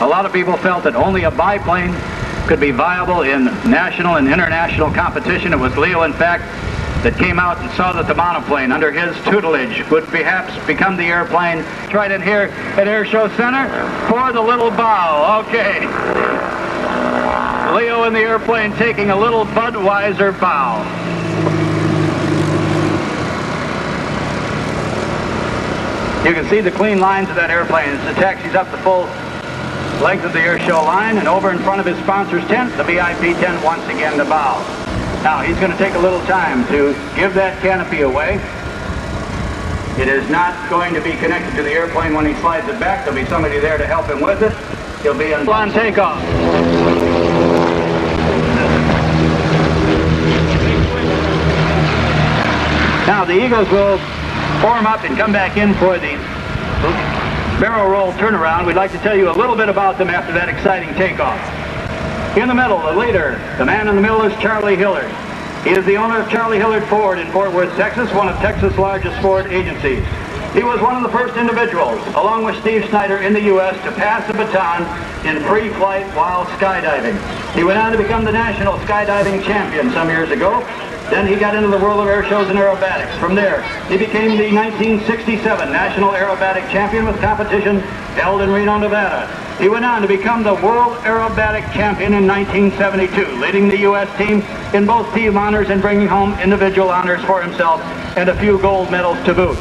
[SPEAKER 1] a lot of people felt that only a biplane could be viable in national and international competition. It was Leo, in fact, that came out and saw that the monoplane under his tutelage would perhaps become the airplane. Right in here at Air Show Center for the little bow. Okay. Leo in the airplane taking a little Budweiser bow. You can see the clean lines of that airplane as it taxis up the full length of the air show line, and over in front of his sponsor's tent, the VIP tent once again to bow. Now, he's going to take a little time to give that canopy away. It is not going to be connected to the airplane when he slides it back. There'll be somebody there to help him with it. He'll be on takeoff. Now, the Eagles will form up and come back in for the barrel roll turnaround. We'd like to tell you a little bit about them after that exciting takeoff. In the middle, the leader, the man in the middle is Charlie Hillard. He is the owner of Charlie Hillard Ford in Fort Worth, Texas, one of Texas' largest Ford agencies. He was one of the first individuals, along with Steve Snyder, in the U.S. to pass the baton in free flight while skydiving. He went on to become the national skydiving champion some years ago. Then he got into the world of air shows and aerobatics. From there, he became the 1967 National Aerobatic Champion with competition held in Reno, Nevada. He went on to become the World Aerobatic Champion in 1972, leading the U.S. team in both team honors and bringing home individual honors for himself and a few gold medals to boot.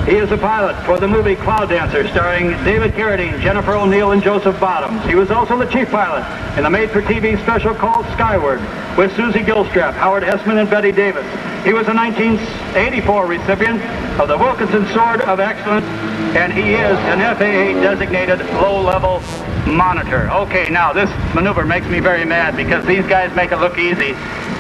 [SPEAKER 1] He is a pilot for the movie Cloud Dancer, starring David Carradine, Jennifer O'Neill, and Joseph Bottoms. He was also the chief pilot in the made-for-TV special called Skyward with Susie Gilstrap, Howard Hessman, and Betty Davis. He was a 1984 recipient of the Wilkinson Sword of Excellence, and he is an FAA-designated low-level monitor. Okay, now this maneuver makes me very mad because these guys make it look easy,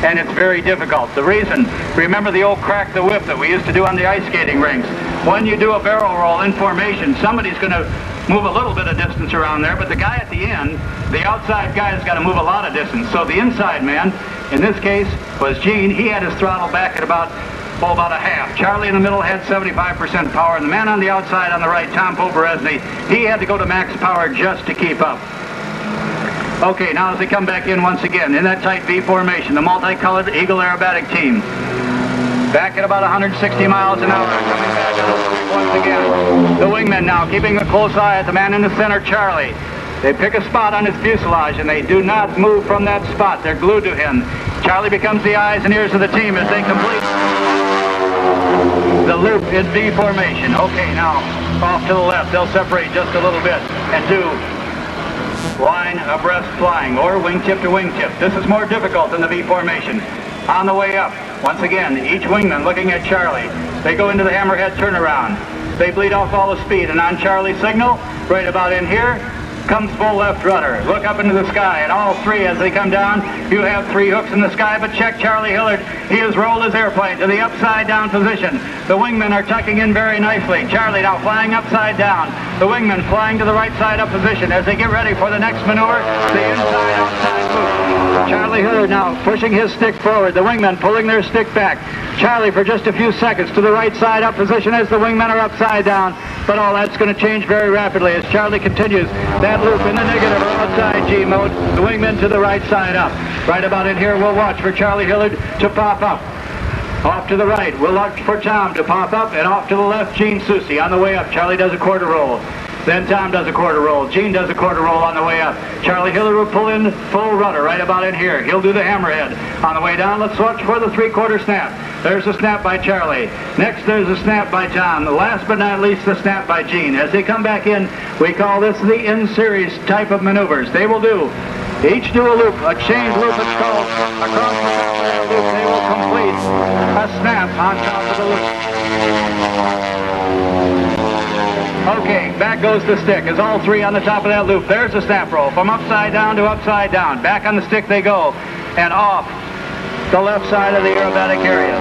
[SPEAKER 1] and it's very difficult. The reason, remember the old crack the whip that we used to do on the ice skating rinks? When you do a barrel roll in formation, somebody's going to move a little bit of distance around there, but the guy at the end, the outside guy, has got to move a lot of distance. So the inside man, in this case, was Gene. He had his throttle back at about a half. Charlie in the middle had 75% power, and the man on the outside on the right, Tom Poperesny, he had to go to max power just to keep up. Okay, now as they come back in once again, in that tight V formation, the multicolored Eagle Aerobatic team. Back at about 160 miles an hour, coming back once again. The wingmen now keeping a close eye at the man in the center, Charlie. They pick a spot on his fuselage, and they do not move from that spot. They're glued to him. Charlie becomes the eyes and ears of the team as they complete the loop in V formation. Okay, now off to the left. They'll separate just a little bit and do line abreast flying, or wingtip to wingtip. This is more difficult than the V formation. On the way up, once again, each wingman looking at Charlie. They go into the hammerhead turnaround. They bleed off all the speed, and on Charlie's signal, right about in here, comes full left rudder. Look up into the sky, and all three as they come down, you have three hooks in the sky, but check Charlie Hillard. He has rolled his airplane to the upside down position. The wingmen are tucking in very nicely. Charlie now flying upside down. The wingmen flying to the right side up position as they get ready for the next maneuver, the inside-outside move. Charlie Hillard now pushing his stick forward. The wingmen pulling their stick back. Charlie for just a few seconds to the right side up position as the wingmen are upside down. But all that's going to change very rapidly as Charlie continues that loop in the negative or outside G mode. The wingmen to the right side up. Right about in here, we'll watch for Charlie Hillard to pop up. Off to the right, we'll watch for Tom to pop up, and off to the left, Gene Soucy on the way up. Charlie does a quarter roll. Then Tom does a quarter roll. Gene does a quarter roll on the way up. Charlie Hillard will pull in full rudder right about in here. He'll do the hammerhead. On the way down, let's watch for the three-quarter snap. There's a snap by Charlie. Next, there's a snap by Tom. Last but not least, the snap by Gene. As they come back in, we call this the in-series type of maneuvers. They will do each do a loop, a chain loop it's called. Across the top of that loop, they will complete a snap on top of the loop. Okay, back goes the stick. As all three on the top of that loop. There's a snap roll. From upside down to upside down. Back on the stick they go. And off the left side of the aerobatic area.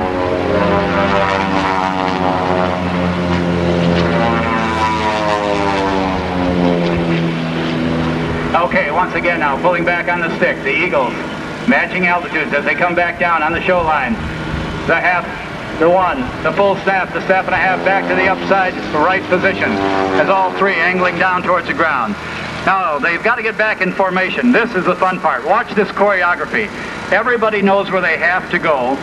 [SPEAKER 1] Okay, once again now, pulling back on the stick, the Eagles, matching altitudes as they come back down on the show line. The half, the one, the full snap, the step and a half back to the upside right position as all three angling down towards the ground. Now, they've got to get back in formation. This is the fun part. Watch this choreography. Everybody knows where they have to go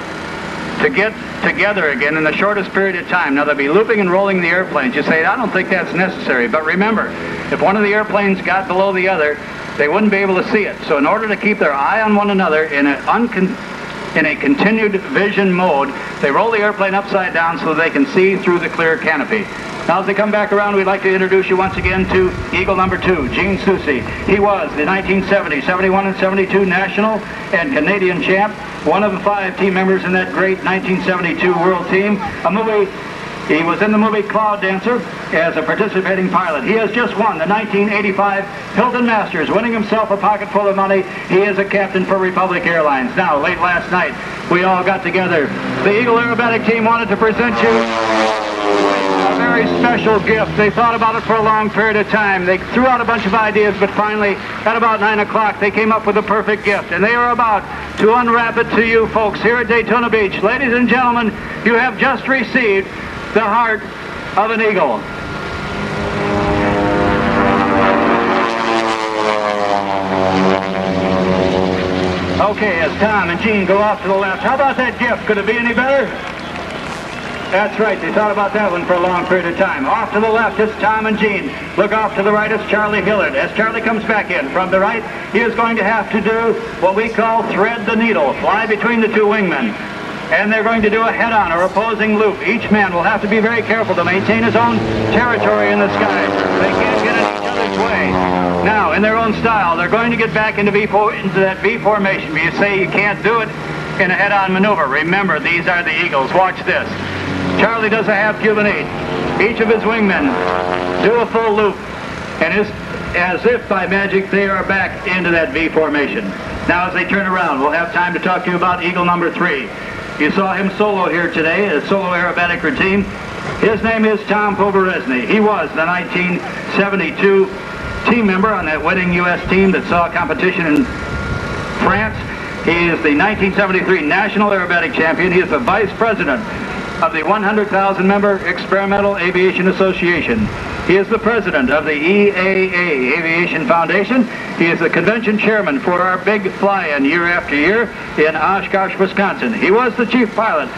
[SPEAKER 1] to get together again in the shortest period of time. Now, they'll be looping and rolling the airplanes. You say, I don't think that's necessary. But remember, if one of the airplanes got below the other, they wouldn't be able to see it. So in order to keep their eye on one another in a continued vision mode, they roll the airplane upside down so they can see through the clear canopy. Now, as they come back around, we'd like to introduce you once again to Eagle number 2, Gene Soucy. He was the 1970, 71, and 72 national and Canadian champ, one of the 5 team members in that great 1972 World Team. He was in the movie Cloud Dancer as a participating pilot. He has just won the 1985 Hilton Masters, winning himself a pocket full of money. He is a captain for Republic Airlines. Now, late last night, we all got together. The Eagle Aerobatic team wanted to present you a very special gift. They thought about it for a long period of time. They threw out a bunch of ideas, but finally, at about 9 o'clock, they came up with the perfect gift. And they are about to unwrap it to you folks here at Daytona Beach. Ladies and gentlemen, you have just received the heart of an eagle. Okay, as Tom and Gene go off to the left, how about that gift? Could it be any better? That's right, they thought about that one for a long period of time. Off to the left, it's Tom and Gene. Look off to the right, it's Charlie Hillard. As Charlie comes back in from the right, he is going to have to do what we call thread the needle, fly between the two wingmen. And they're going to do a head-on or opposing loop. Each man will have to be very careful to maintain his own territory in the sky. They can't get in each other's way. Now, in their own style, they're going to get back into that V formation. But you say you can't do it in a head-on maneuver. Remember, these are the Eagles. Watch this. Charlie does a half Cuban 8. Each of his wingmen do a full loop. And as if by magic, they are back into that V formation. Now, as they turn around, we'll have time to talk to you about Eagle number 3. You saw him solo here today, a solo aerobatic routine. His name is Tom Poberezny. He was the 1972 team member on that winning U.S. team that saw competition in France. He is the 1973 National Aerobatic Champion. He is the Vice President of the 100,000 member Experimental Aviation Association. He is the president of the EAA Aviation Foundation. He is the convention chairman for our big fly-in year after year in Oshkosh, Wisconsin. He was the chief pilot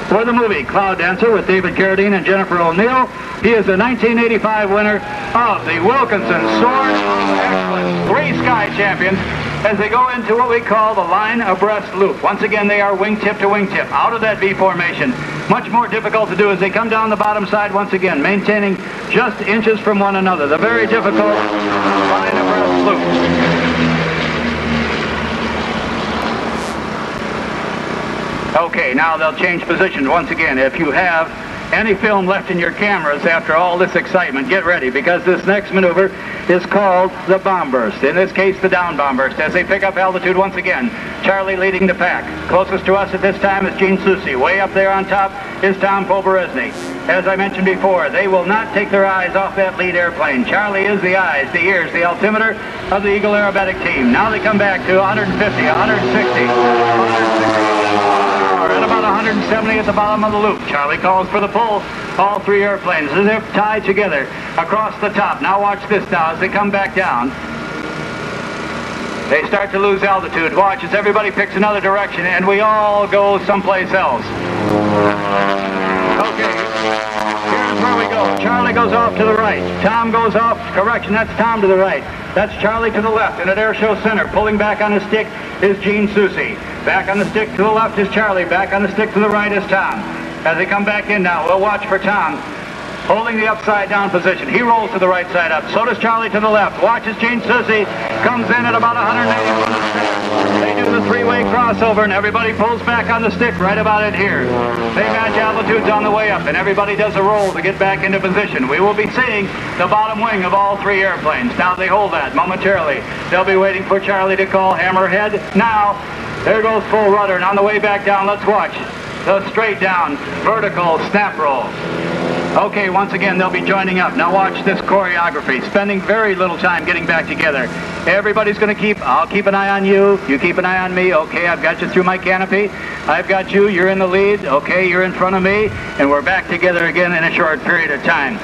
[SPEAKER 1] for the movie Cloud Dancer with David Carradine and Jennifer O'Neill. He is the 1985 winner of the Wilkinson Sword of Excellence, 3 Sky champions, as they go into what we call the line abreast loop. Once again, they are wingtip to wingtip, out of that V formation. Much more difficult to do as they come down the bottom side once again, maintaining just inches from one another. The very difficult line abreast loop. Okay, now they'll change positions once again. If you have any film left in your cameras after all this excitement, get ready, because this next maneuver is called the bomb burst. In this case, the down bomb burst. As they pick up altitude once again, Charlie leading the pack. Closest to us at this time is Gene Soucy. Way up there on top is Tom Poberezny. As I mentioned before, they will not take their eyes off that lead airplane. Charlie is the eyes, the ears, the altimeter of the Eagle Aerobatic team. Now they come back to 150, 160, 160. At about 170 at the bottom of the loop. Charlie calls for the pull. All three airplanes as if tied together across the top. Now watch this now as they come back down. They start to lose altitude. Watch as everybody picks another direction and we all go someplace else. Okay, here's where we go. Charlie goes off to the right. Tom goes off, correction, that's Tom to the right. That's Charlie to the left. And at Air Show Center, pulling back on the stick is Gene Soucy. Back on the stick to the left is Charlie. Back on the stick to the right is Tom. As they come back in now, we'll watch for Tom holding the upside down position. He rolls to the right side up. So does Charlie to the left. Watch as Gene Soucy comes in at about 180. They do the three-way crossover and everybody pulls back on the stick right about it here. They match altitudes on the way up and everybody does a roll to get back into position. We will be seeing the bottom wing of all three airplanes. Now they hold that momentarily. They'll be waiting for Charlie to call hammerhead. Now, there goes full rudder and on the way back down, let's watch the straight down vertical snap roll. Okay, once again, they'll be joining up. Now watch this choreography, spending very little time getting back together. Everybody's going to I'll keep an eye on you, you keep an eye on me. Okay, I've got you through my canopy. I've got you, you're in the lead. Okay, you're in front of me. And we're back together again in a short period of time.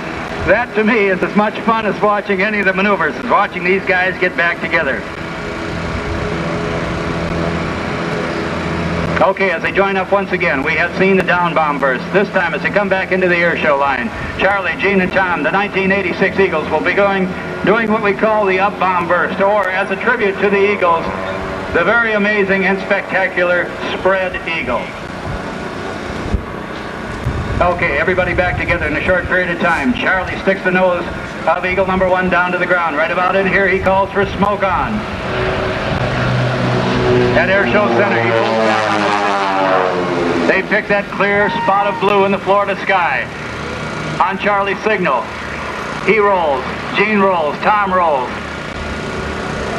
[SPEAKER 1] That, to me, is as much fun as watching any of the maneuvers, as watching these guys get back together. Okay, as they join up once again, we have seen the down bomb burst. This time, as they come back into the air show line, Charlie, Gene, and Tom, the 1986 Eagles, will be doing what we call the up bomb burst, or as a tribute to the Eagles, the very amazing and spectacular spread eagle. Okay, everybody back together in a short period of time. Charlie sticks the nose of Eagle number 1 down to the ground. Right about in here, he calls for smoke on. At Air Show Center, he pulls back on the stick. They pick that clear spot of blue in the Florida sky. On Charlie's signal, he rolls, Gene rolls, Tom rolls.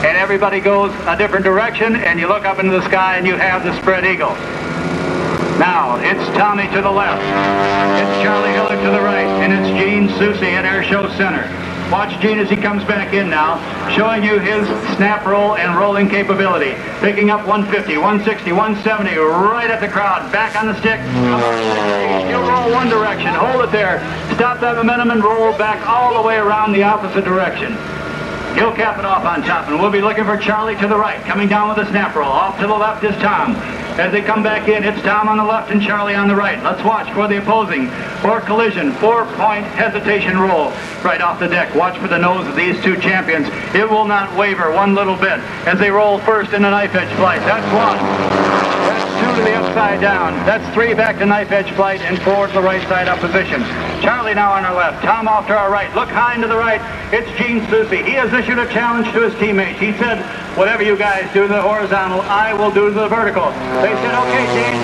[SPEAKER 1] And everybody goes a different direction, and you look up into the sky and you have the spread eagle. Now, it's Tommy to the left, it's Charlie Hiller to the right, and it's Gene Soucy at Air Show Center. Watch Gene as he comes back in now, showing you his snap roll and rolling capability. Picking up 150, 160, 170, right at the crowd. Back on the stick. He'll roll one direction, hold it there, stop that momentum and roll back all the way around the opposite direction. He'll cap it off on top, and we'll be looking for Charlie to the right, coming down with a snap roll. Off to the left is Tom. As they come back in, it's Tom on the left and Charlie on the right. Let's watch for the opposing or collision 4-point hesitation roll right off the deck. Watch for the nose of these two champions. It will not waver one little bit as they roll first in a knife edge flight. That's 1. That's 2 to the upside down. That's 3 back to knife edge flight and 4 to the right side up position. Charlie now on our left. Tom off to our right. Look high and to the right. It's Gene Soucy. He has issued a challenge to his teammates. He said, whatever you guys do to the horizontal, I will do to the vertical. They said, okay, Gene,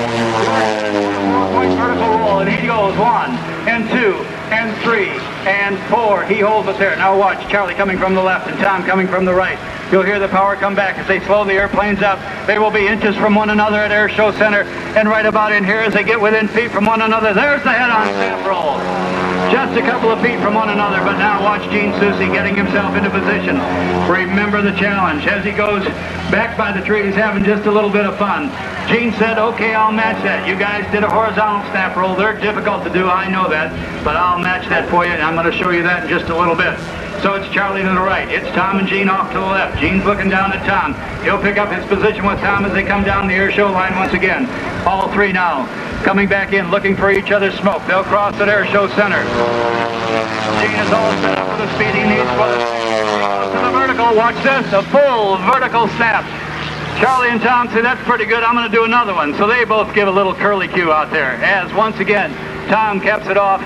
[SPEAKER 1] 4-point vertical roll. And he goes 1 and 2 and 3 and 4. He holds it there. Now watch Charlie coming from the left and Tom coming from the right. You'll hear the power come back as they slow the airplanes up. They will be inches from one another at Air Show Center. And right about in here as they get within feet from one another, there's the head-on snap roll. Just a couple of feet from one another, but now watch Gene Soucy getting himself into position. Remember the challenge. As he goes back by the trees, having just a little bit of fun. Gene said, okay, I'll match that. You guys did a horizontal snap roll. They're difficult to do, I know that, but I'll match that for you, and I'm going to show you that in just a little bit. So it's Charlie to the right. It's Tom and Gene off to the left. Gene's looking down at Tom. He'll pick up his position with Tom as they come down the air show line once again. All three now coming back in, looking for each other's smoke. They'll cross at Air Show Center. Gene is all set up for the speed he needs. To the vertical. Watch this. A full vertical snap. Charlie and Tom say, that's pretty good. I'm going to do another one. So they both give a little curly cue out there. As once again, Tom caps it off.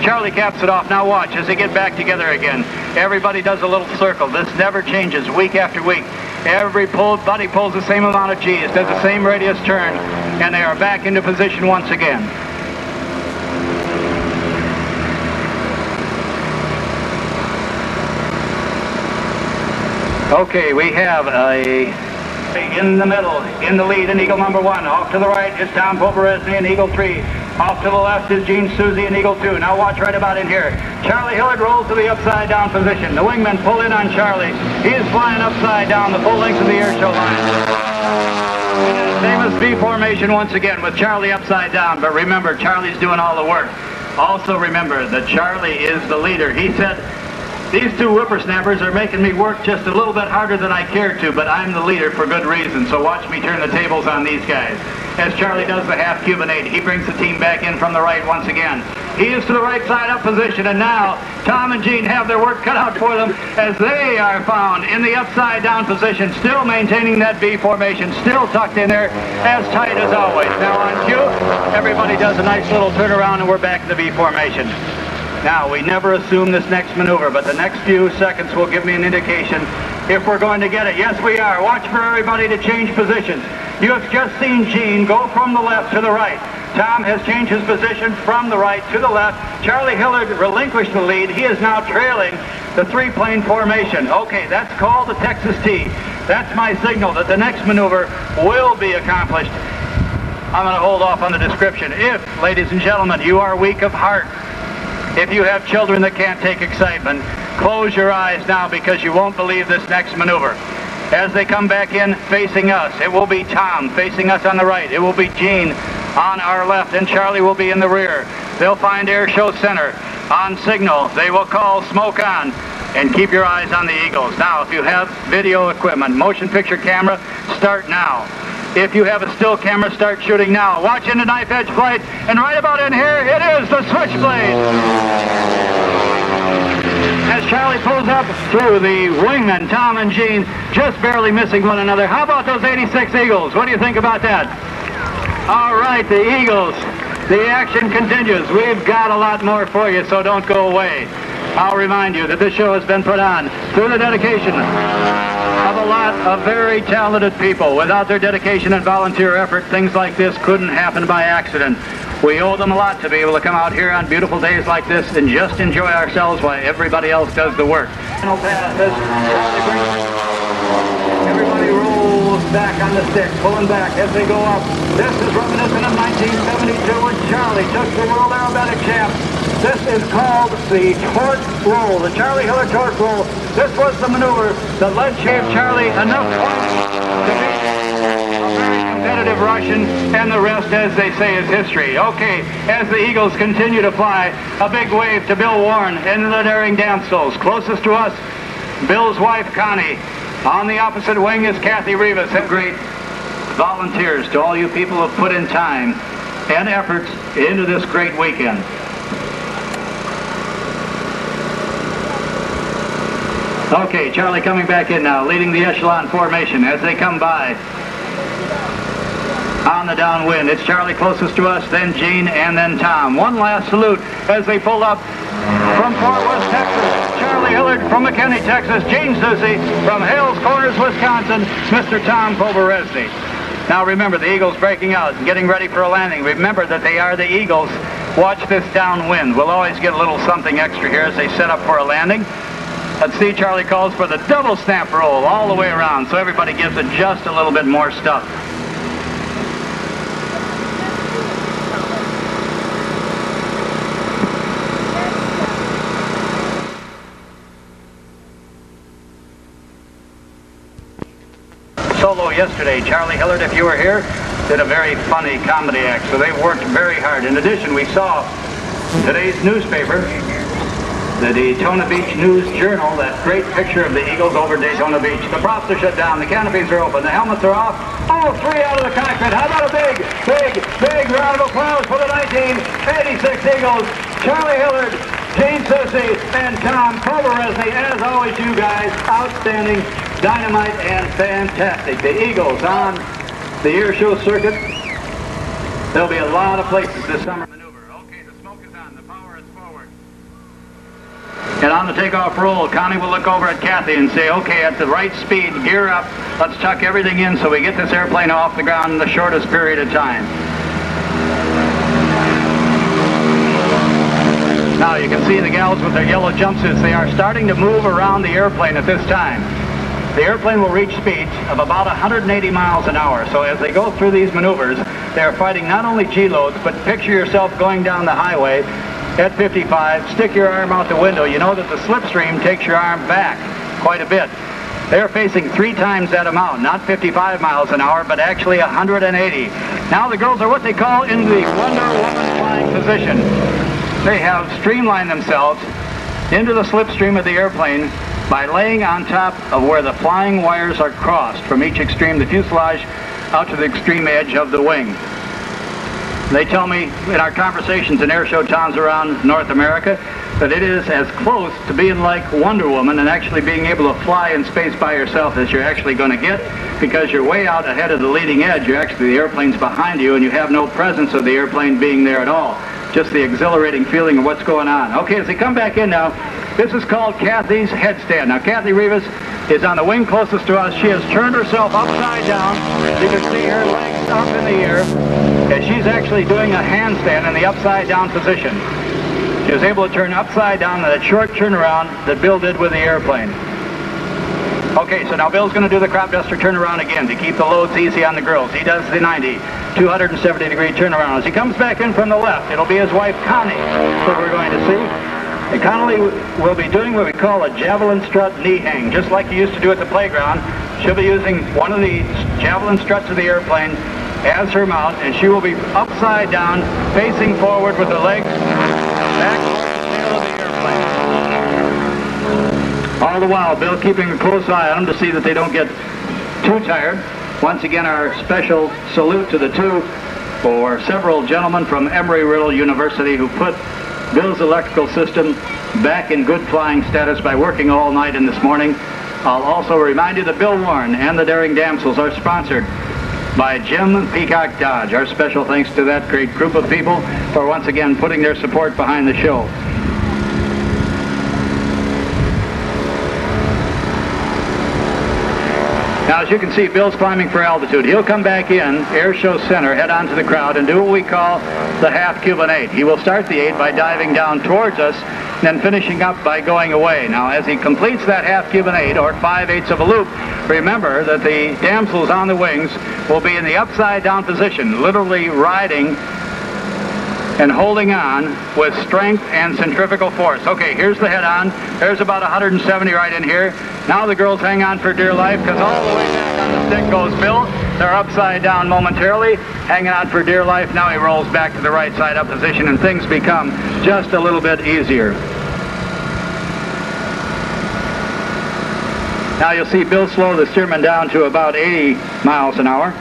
[SPEAKER 1] Charlie caps it off. Now watch as they get back together again. Everybody does a little circle. This never changes week after week. Every buddy pulls the same amount of G's, does the same radius turn, and they are back into position once again. Okay, we have in the middle, in the lead, in Eagle number 1. Off to the right is Tom Poperesny in Eagle 3. Off to the left is Gene Susie and Eagle 2. Now watch right about in here. Charlie Hillard rolls to the upside down position. The wingmen pull in on Charlie. He is flying upside down the full length of the air show line. Famous V formation once again with Charlie upside down. But remember, Charlie's doing all the work. Also remember that Charlie is the leader. He said, these two whippersnappers are making me work just a little bit harder than I care to, but I'm the leader for good reason. So watch me turn the tables on these guys. As Charlie does the half Cuban 8, he brings the team back in from the right once again. He is to the right side up position, and now Tom and Gene have their work cut out for them as they are found in the upside down position, still maintaining that V formation, still tucked in there as tight as always. Now on cue, everybody does a nice little turnaround and we're back in the V formation. Now, we never assume this next maneuver, but the next few seconds will give me an indication if we're going to get it. Yes, we are. Watch for everybody to change positions. You have just seen Gene go from the left to the right. Tom has changed his position from the right to the left. Charlie Hillard relinquished the lead. He is now trailing the three-plane formation. Okay, that's called the Texas T. That's my signal that the next maneuver will be accomplished. I'm going to hold off on the description. If, ladies and gentlemen, you are weak of heart, if you have children that can't take excitement, close your eyes now because you won't believe this next maneuver. As they come back in facing us, it will be Tom facing us on the right. It will be Gene on our left, and Charlie will be in the rear. They'll find air show center. On signal, they will call smoke on, and keep your eyes on the Eagles. Now, if you have video equipment, motion picture camera, start now. If you have a still camera, start shooting now. Watch into knife edge flight, and right about in here, it is the Switchblade. As Charlie pulls up through the wingmen, Tom and Gene, just barely missing one another. How about those 86 Eagles? What do you think about that? All right, the Eagles. The action continues. We've got a lot more for you, so don't go away. I'll remind you that this show has been put on through the dedication of a lot of very talented people. Without their dedication and volunteer effort, things like this couldn't happen by accident. We owe them a lot to be able to come out here on beautiful days like this and just enjoy ourselves while everybody else does the work. Everybody rolls back on the stick, pulling back as they go up. This is reminiscent of 1972 when Charlie took the World Aerobatic Champ. This is called the torque roll, the Charlie Hillard torque roll. This was the maneuver that led Charlie enough points to beat a very competitive Russian, and the rest, as they say, is history. Okay, as the Eagles continue to fly, a big wave to Bill Warren and the daring Danstles. Closest to us, Bill's wife, Connie. On the opposite wing is Kathy Rivas, and great volunteers to all you people who have put in time and efforts into this great weekend. Okay, Charlie coming back in now, leading the echelon formation as they come by. On the downwind, it's Charlie closest to us, then Gene, and then Tom. One last salute as they pull up from Fort Worth, Texas. Charlie Hillard from McKinney, Texas. Gene Susie from Hales Corners, Wisconsin. Mr. Tom Poveresny. Now remember, the Eagles breaking out and getting ready for a landing. Remember that they are the Eagles. Watch this downwind. We'll always get a little something extra here as they set up for a landing. Let's see, Charlie calls for the double snap roll all the way around, so everybody gives it just a little bit more stuff. Solo yesterday, Charlie Hillard, if you were here, did a very funny comedy act, so they worked very hard. In addition, we saw today's newspaper, the Daytona Beach News Journal, that great picture of the Eagles over Daytona Beach. The props are shut down, the canopies are open, the helmets are off. All three out of the cockpit. How about a big round of applause for the 1986 Eagles? Charlie Hillard, Gene Susie, and Tom Poveresny. As always, you guys, outstanding, dynamite, and fantastic. The Eagles on the air show circuit. There'll be a lot of places this summer. Okay, the smoke is on, the power is forward. And on the takeoff roll, Connie will look over at Kathy and say, okay, at the right speed, gear up. Let's tuck everything in so we get this airplane off the ground in the shortest period of time. Now you can see the gals with their yellow jumpsuits. They are starting to move around the airplane at this time. The airplane will reach speeds of about 180 miles an hour. So as they go through these maneuvers, They're fighting not only G-loads, but picture yourself going down the highway at 55, stick your arm out the window. You know that the slipstream takes your arm back quite a bit. They're facing 3 times that amount, not 55 miles an hour, but actually 180. Now the girls are what they call in the Wonder Woman flying position. They have streamlined themselves into the slipstream of the airplane by laying on top of where the flying wires are crossed from each extreme, the fuselage, out to the extreme edge of the wing. They tell me in our conversations in air show towns around North America that it is as close to being like Wonder Woman and actually being able to fly in space by yourself as you're actually going to get, because you're way out ahead of the leading edge. You're actually, the airplane's behind you, and you have no presence of the airplane being there at all. Just the exhilarating feeling of what's going on. Okay, as they come back in now, this is called Kathy's headstand. Now, Kathy Rivas is on the wing closest to us. She has turned herself upside down. You can see her legs up in the air as she's actually doing a handstand in the upside down position. She was able to turn upside down in that short turnaround that Bill did with the airplane. Okay, so now Bill's going to do the crop duster turnaround again to keep the loads easy on the girls. He does the 90, 270-degree turnaround. As he comes back in from the left, it'll be his wife, Connie, that we're going to see. And Connie will be doing what we call a javelin strut knee hang, just like you used to do at the playground. She'll be using one of the javelin struts of the airplane as her mount, and she will be upside down, facing forward with her legs back to the tail of the airplane. All the while, Bill keeping a close eye on them to see that they don't get too tired. Once again, our special salute to the two for several gentlemen from Embry-Riddle University who put Bill's electrical system back in good flying status by working all night and this morning. I'll also remind you that Bill Warren and the Daring Damsels are sponsored by Jim Peacock Dodge. Our special thanks to that great group of people for once again putting their support behind the show. Now, as you can see, Bill's climbing for altitude. He'll come back in, air show center, head on to the crowd, and do what we call the half Cuban 8. He will start the 8 by diving down towards us, then finishing up by going away. Now, as he completes that half Cuban 8, or 5/8 of a loop, remember that the damsels on the wings will be in the upside-down position, literally riding and holding on with strength and centrifugal force. Okay, here's the head-on. There's about 170 right in here. Now the girls hang on for dear life, because all the way back on the stick goes Bill. They're upside down momentarily, hanging on for dear life. Now he rolls back to the right side up position, and things become just a little bit easier. Now you'll see Bill slow the steerman down to about 80 miles an hour.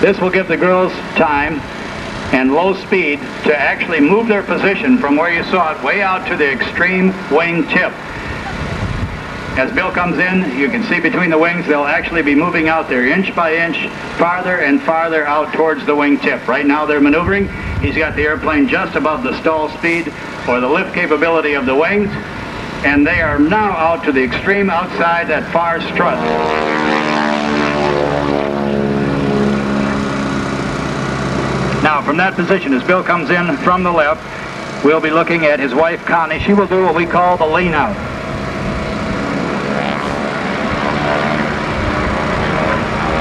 [SPEAKER 1] This will give the girls time and low speed to actually move their position from where you saw it way out to the extreme wing tip. As Bill comes in, you can see between the wings, they'll actually be moving out there inch by inch, farther and farther out towards the wing tip. Right now they're maneuvering. He's got the airplane just above the stall speed or the lift capability of the wings, and they are now out to the extreme outside that far strut. Now, from that position, as Bill comes in from the left, we'll be looking at his wife, Connie. She will do what we call the lean out.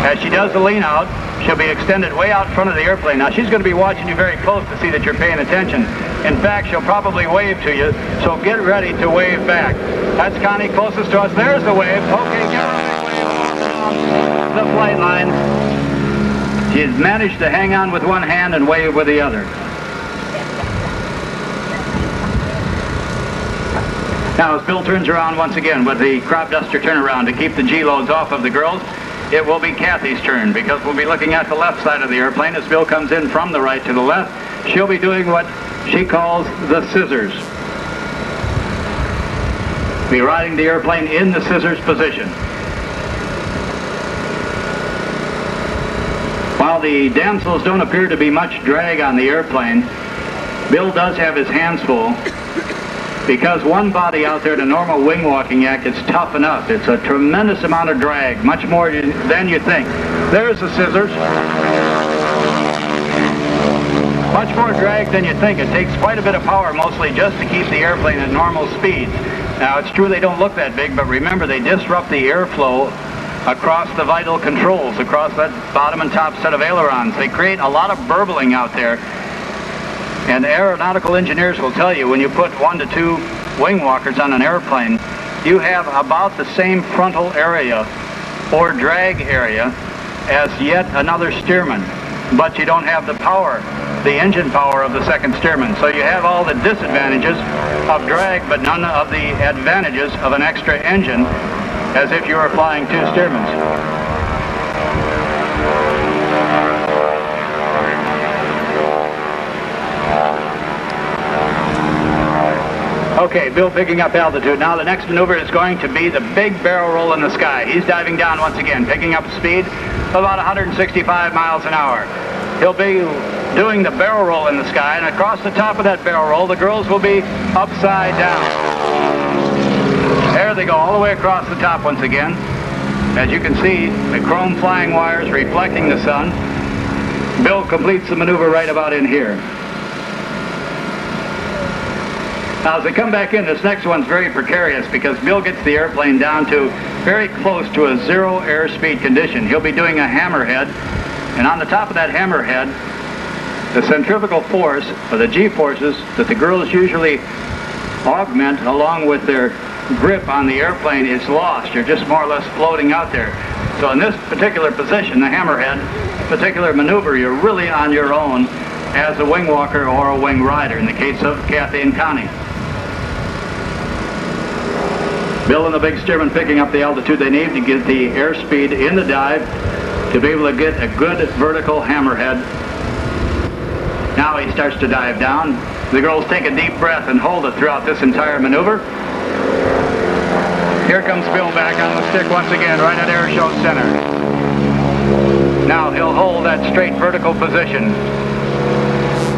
[SPEAKER 1] As she does the lean out, she'll be extended way out front of the airplane. Now, she's going to be watching you very close to see that you're paying attention. In fact, she'll probably wave to you, so get ready to wave back. That's Connie closest to us. There's the wave. Okay, give her a big wave along the flight line. She's managed to hang on with one hand and wave with the other. Now, as Bill turns around once again with the crop duster turnaround to keep the G-loads off of the girls, it will be Kathy's turn, because we'll be looking at the left side of the airplane. As Bill comes in from the right to the left, she'll be doing what she calls the scissors. Be riding the airplane in the scissors position. While the damsels don't appear to be much drag on the airplane, Bill does have his hands full, because one body out there in a normal wing walking act is tough enough. It's a tremendous amount of drag, much more than you think. There's the scissors. Much more drag than you think. It takes quite a bit of power, mostly just to keep the airplane at normal speed. Now, it's true they don't look that big, but remember, they disrupt the airflow across the vital controls, across that bottom and top set of ailerons. They create a lot of burbling out there. And aeronautical engineers will tell you when you put 1 to 2 wing walkers on an airplane, you have about the same frontal area or drag area as yet another steerman, but you don't have the power, the engine power of the second steerman. So you have all the disadvantages of drag, but none of the advantages of an extra engine, as if you were flying 2 steermans. Okay, Bill picking up altitude. Now the next maneuver is going to be the big barrel roll in the sky. He's diving down once again, picking up speed of about 165 miles an hour. He'll be doing the barrel roll in the sky, and across the top of that barrel roll, the girls will be upside down. There they go, all the way across the top once again. As you can see, the chrome flying wires reflecting the sun. Bill completes the maneuver right about in here. Now, as they come back in, this next one's very precarious because Bill gets the airplane down to very close to a 0 airspeed condition. He'll be doing a hammerhead, and on the top of that hammerhead, the centrifugal force, or the G-forces, that the girls usually augment along with their grip on the airplane is lost. You're just more or less floating out there. So in this particular position, the hammerhead, particular maneuver, you're really on your own as a wing walker or a wing rider, in the case of Kathy and Connie. Bill and the big steerman picking up the altitude they need to get the airspeed in the dive to be able to get a good vertical hammerhead. Now he starts to dive down. The girls take a deep breath and hold it throughout this entire maneuver. Here comes Bill back on the stick once again, right at air show center. Now he'll hold that straight vertical position.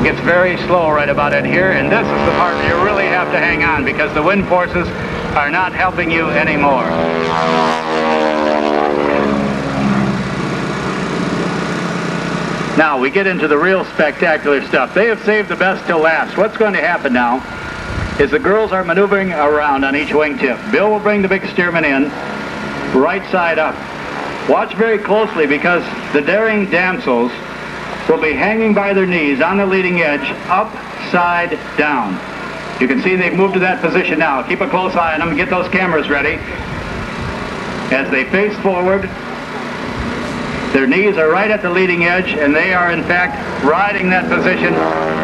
[SPEAKER 1] Gets very slow right about in here, and this is the part where you really have to hang on because the wind forces are not helping you anymore. Now we get into the real spectacular stuff. They have saved the best till last. What's going to happen now is the girls are maneuvering around on each wingtip. Bill will bring the big steerman in, right side up. Watch very closely because the daring damsels will be hanging by their knees on the leading edge, upside down. You can see they've moved to that position now. Keep a close eye on them. Get those cameras ready. As they face forward, their knees are right at the leading edge, and they are, in fact, riding that position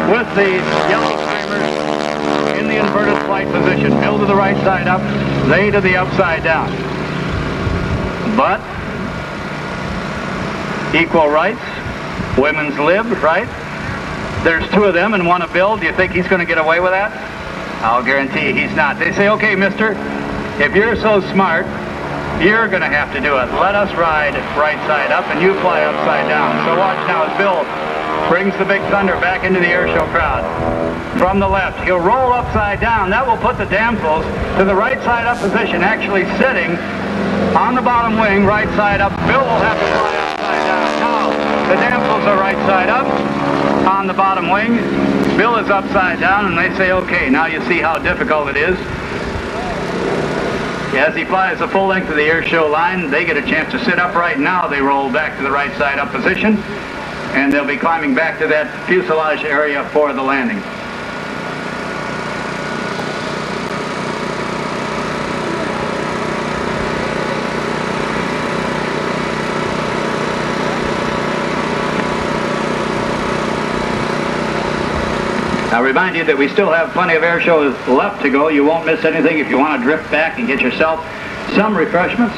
[SPEAKER 1] with the yellow streamers in the inverted flight position. Bill to the right side up, they to the upside down. But equal rights, women's lib, right? There's 2 of them and 1 of Bill. Do you think he's going to get away with that? I'll guarantee he's not. They say, okay, mister, if you're so smart, you're going to have to do it. Let us ride right side up and you fly upside down. So watch now as Bill brings the Big Thunder back into the air show crowd. From the left, he'll roll upside down. That will put the damsels to the right side up position, actually sitting on the bottom wing, right side up. Bill will have to fly upside down. Now, the damsels are right side up on the bottom wing. Bill is upside down, and they say, okay, now you see how difficult it is. As he flies the full length of the air show line, they get a chance to sit upright. Now they roll back to the right side up position, and they'll be climbing back to that fuselage area for the landing. I remind you that we still have plenty of air shows left to go. You won't miss anything. If you want to drift back and get yourself some refreshments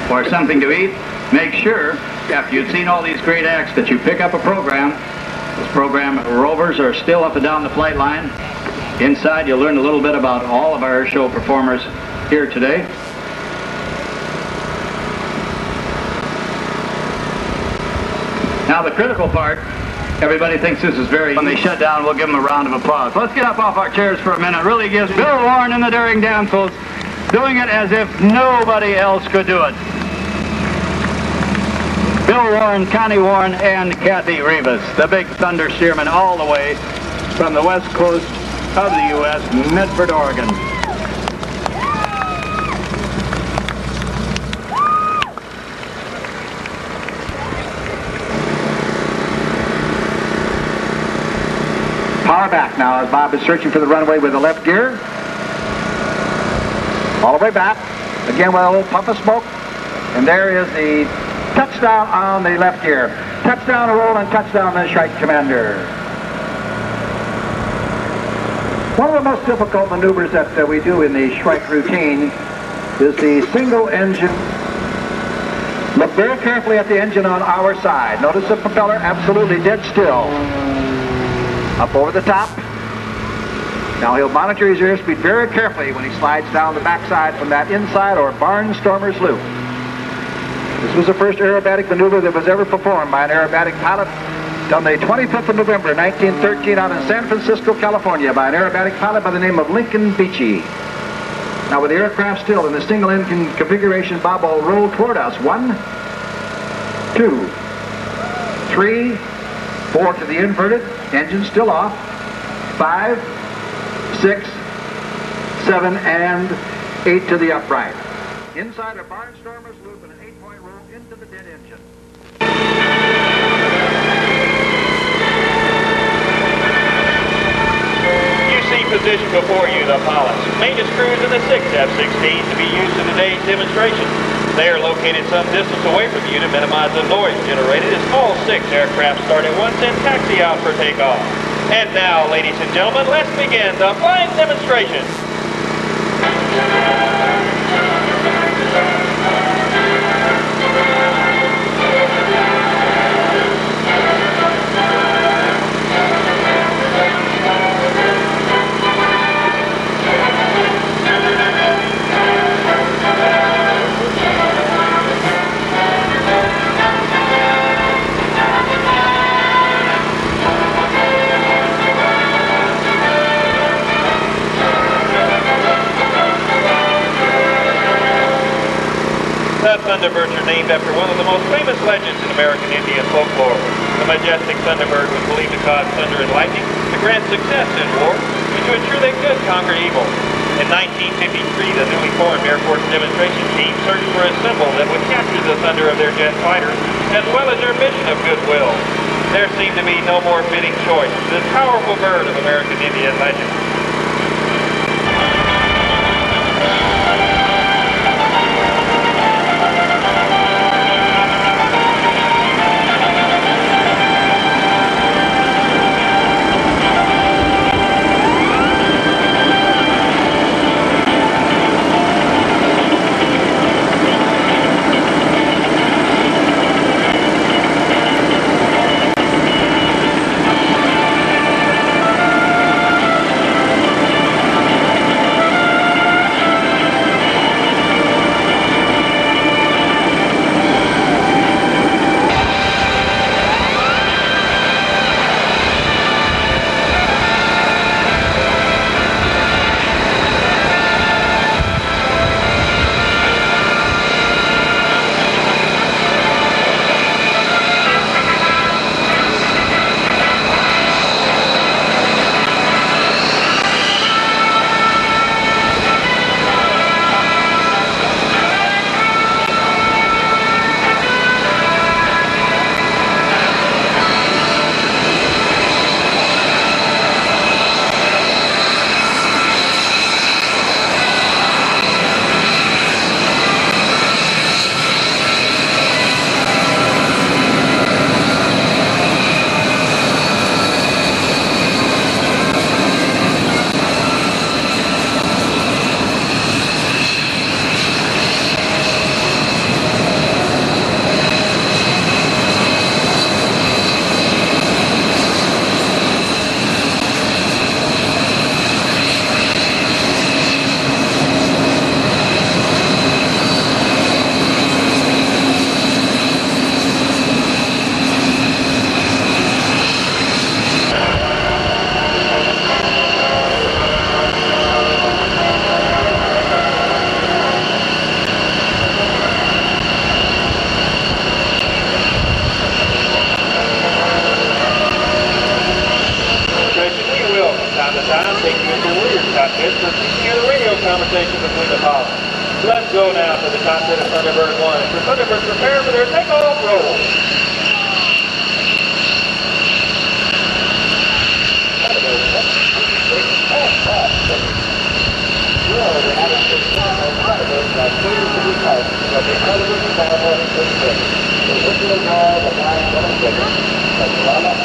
[SPEAKER 1] or something to eat, make sure, after you've seen all these great acts, that you pick up a program. This program, Rovers, are still up and down the flight line. Inside, you'll learn a little bit about all of our air show performers here today. Now, the critical part, everybody thinks this is very... When they shut down, we'll give them a round of applause. Let's get up off our chairs for a minute. Really gives Bill Warren and the Daring Damsels doing it as if nobody else could do it. Bill Warren, Connie Warren, and Kathy Rivas, the Big Thunder Steerman, all the way from the west coast of the U.S., Medford, Oregon.
[SPEAKER 3] power back now as Bob is searching for the runway with the left gear. All the way back. Again with a little puff of smoke. And there is the touchdown on the left gear. Touchdown roll and touchdown the Shrike Commander. One of the most difficult maneuvers that we do in the Shrike routine is the single engine. Look very carefully at the engine on our side. Notice the propeller absolutely dead still. Up over the top. Now he'll monitor his airspeed very carefully when he slides down the backside from that inside or barnstormer's loop. This was the first aerobatic maneuver that was ever performed by an aerobatic pilot on the 25th of November, 1913 out in San Francisco, California by an aerobatic pilot by the name of Lincoln Beechey. Now with the aircraft still in the single engine configuration, Bob will roll toward us. 1, 2, 3, 4 to the inverted, engine still off. 5, 6, 7, and 8 to the upright. Inside a barnstormer's loop and an 8-point roll into the dead engine.
[SPEAKER 5] Position before you, the pilots. Maintenance crews in the 6 F-16 to be used in today's demonstration. They are located some distance away from you to minimize the noise generated as all 6 aircraft start at once and taxi out for takeoff. And now, ladies and gentlemen, let's begin the flying demonstration. The Thunderbirds are named after one of the most famous legends in American Indian folklore. The majestic Thunderbird was believed to cause thunder and lightning, to grant success in war, and to ensure that good conquer evil. In 1953, the newly formed Air Force demonstration team searched for a symbol that would capture the thunder of their jet fighters, as well as their mission of goodwill. There seemed to be no more fitting choice than this powerful bird of American Indian legend. conversation between the pilots. Let's go now to the cockpit of Thunderbird 1. For Thunderbird, prepare for their takeoff roll. Thunderbird 1.
[SPEAKER 4] of the television channel system. We hope you enjoy the fine demonstration. Thank you very much.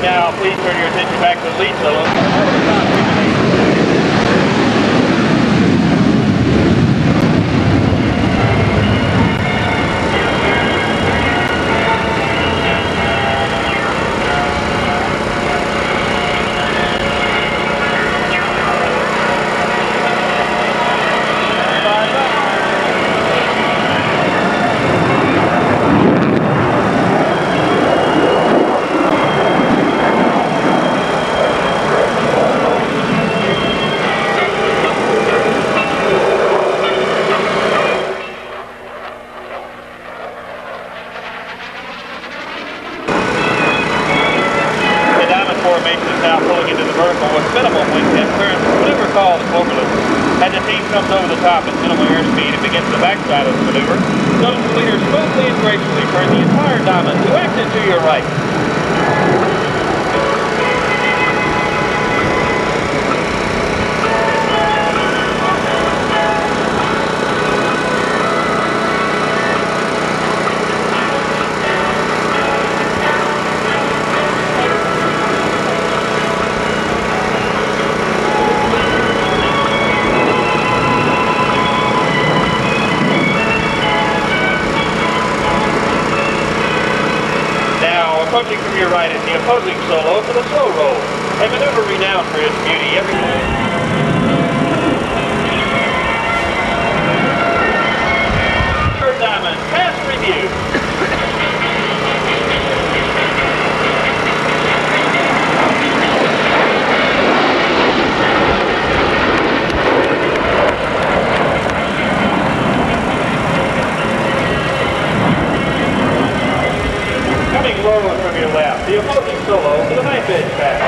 [SPEAKER 5] Now, please turn your attention back to the lead solo. Formation is now pulling into the vertical with minimum wingtip clearance, maneuver called the clover loop. As the team comes over the top at minimal airspeed and begins the backside of the maneuver, notice the leader smoothly and gracefully turn the entire diamond to exit to your right. Approaching from your right is the opposing solo for the slow roll, a maneuver renowned for its beauty every third diamond, pass review. Lower from your left, the opposing solo to the knife edge pass.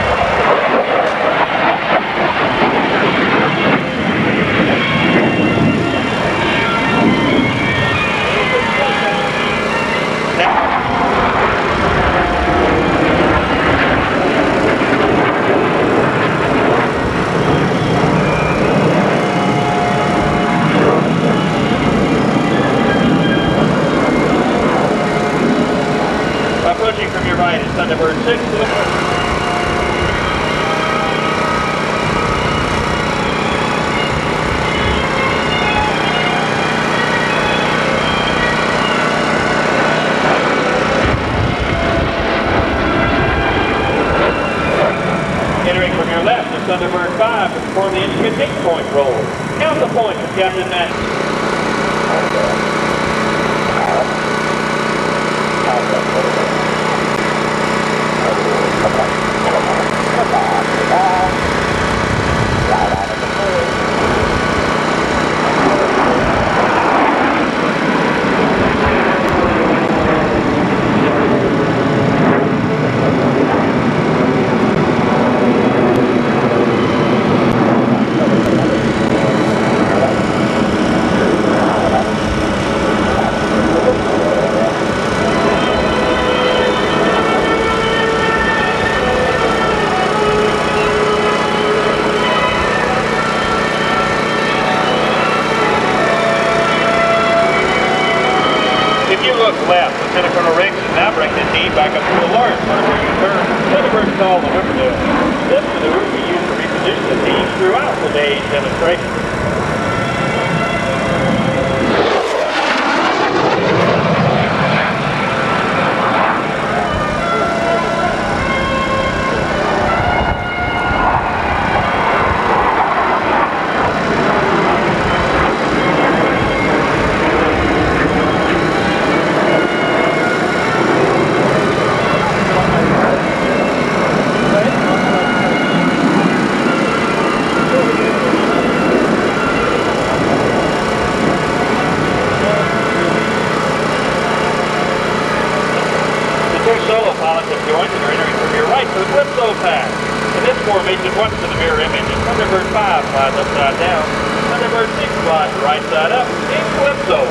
[SPEAKER 5] Approaching from your right is Thunderbird 6 to the north. Entering from your left is Thunderbird 5 to perform the instrument 8-point roll. Count the points with Captain Matt. introduce the teams throughout the day's demonstration. Formation 1 to the mirror image, and Thunderbird 5 flies upside down. Thunderbird 6 flies right side up in Calypso.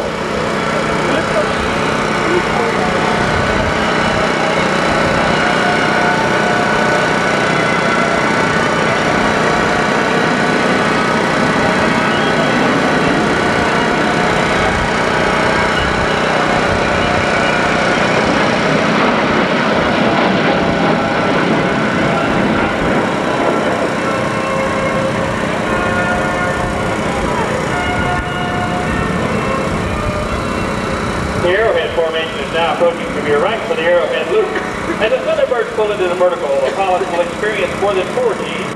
[SPEAKER 5] The arrowhead formation is now approaching from your right for the arrowhead loop. As the Thunderbirds pull into the vertical, the pilot will experience more than 4 Gs.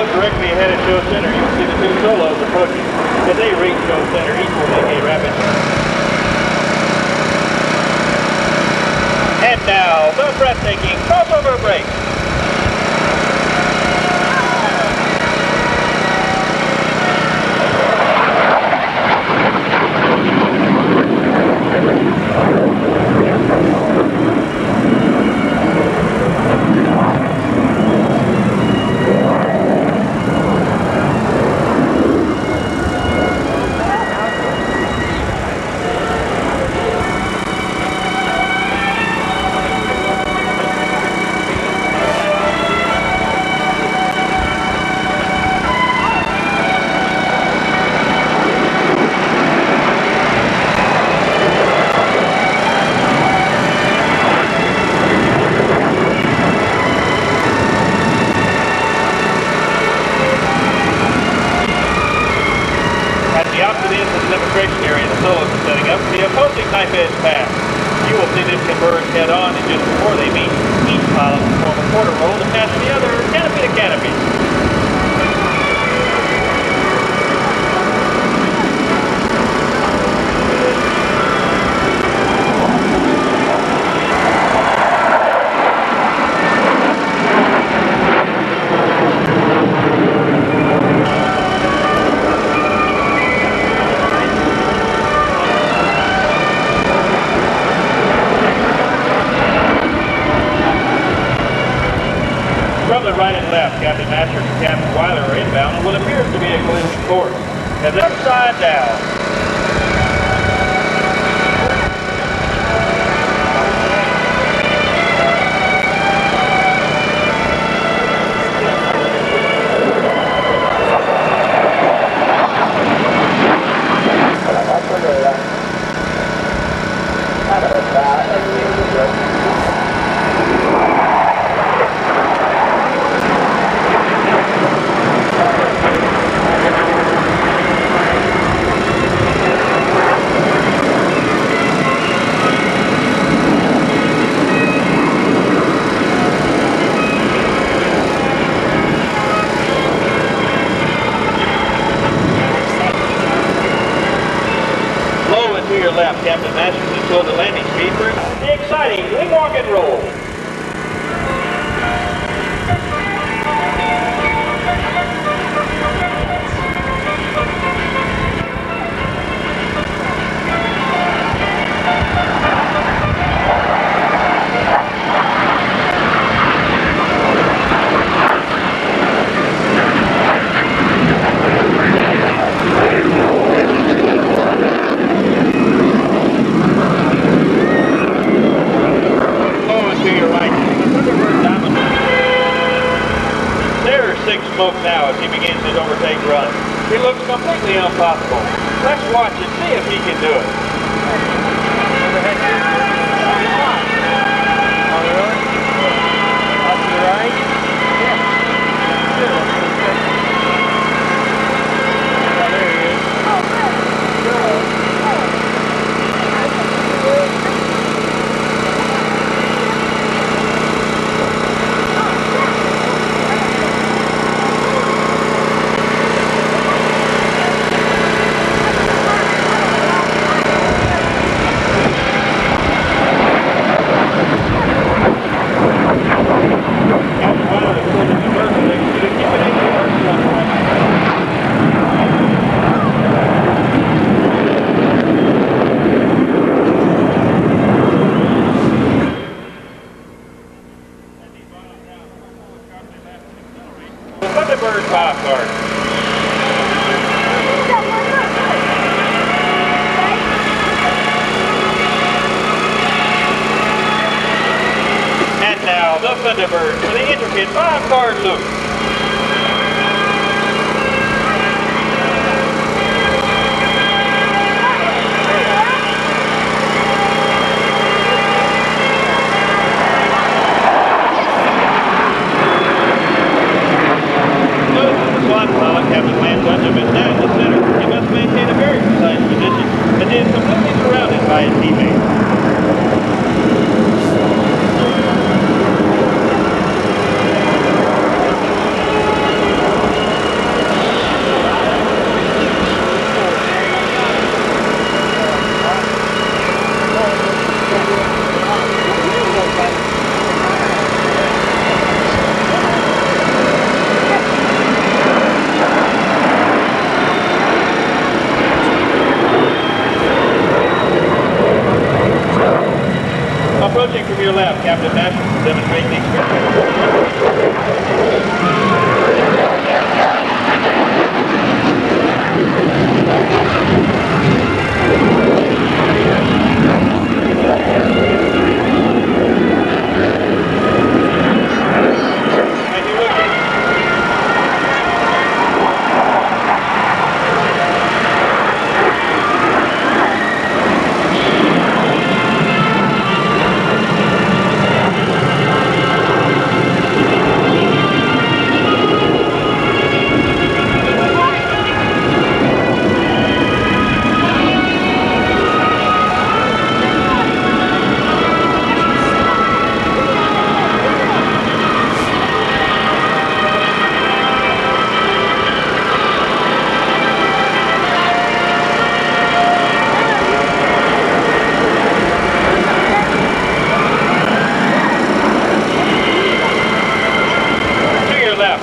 [SPEAKER 5] Directly ahead of show center, you'll see the two solos approaching. As they reach show center, each will make a rapid. And now, the breathtaking crossover break. Demonstration area the solos are setting up the opposing knife edge pass. You will see them converge head on, and just before they meet, each pilot will form a quarter roll to pass the other canopy to canopy. From the right and left, Captain Masters and Captain Weiler are inbound on what appears to be a collision course. As they're upside down. To your left, Captain Masters has slowed the landing speed for the exciting wing walk and roll. seemingly impossible. Let's watch and see if he can do it.
[SPEAKER 2] Oh, really? Off to the right? Yeah. Oh, there he is.
[SPEAKER 5] Thunderbird 5 car. And now the Thunderbird for the intricate 5-card loop. Captain Lance Dunham is down the center. He must maintain a very precise position as he is completely surrounded by his teammates. Approaching from your left, Captain Nash, demonstrating the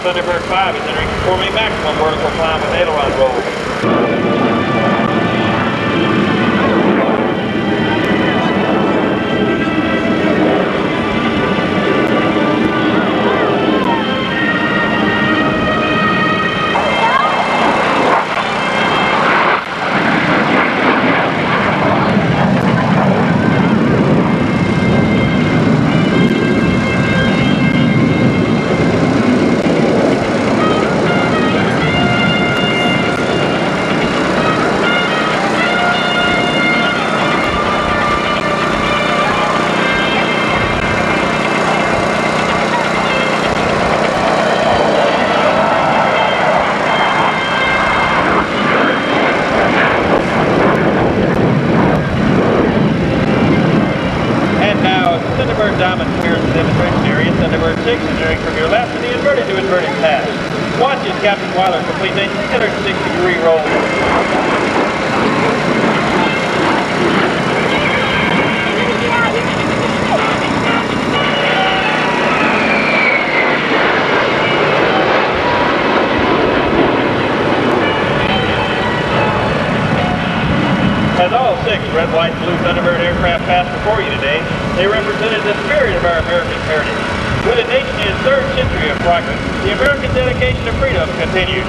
[SPEAKER 5] Thunderbird 5 is entering performing maximum vertical climb with aileron roll. Thunderbird Diamond clears the demonstration area. Thunderbird 6 is entering from your left in the inverted to inverted pass. Watch as Captain Weiler completes a 360-degree roll. As all 6 red, white, and blue Thunderbird aircraft passed before you today, they represented the spirit of our American heritage. With a nation in its 3rd century of progress, the American dedication to freedom continues.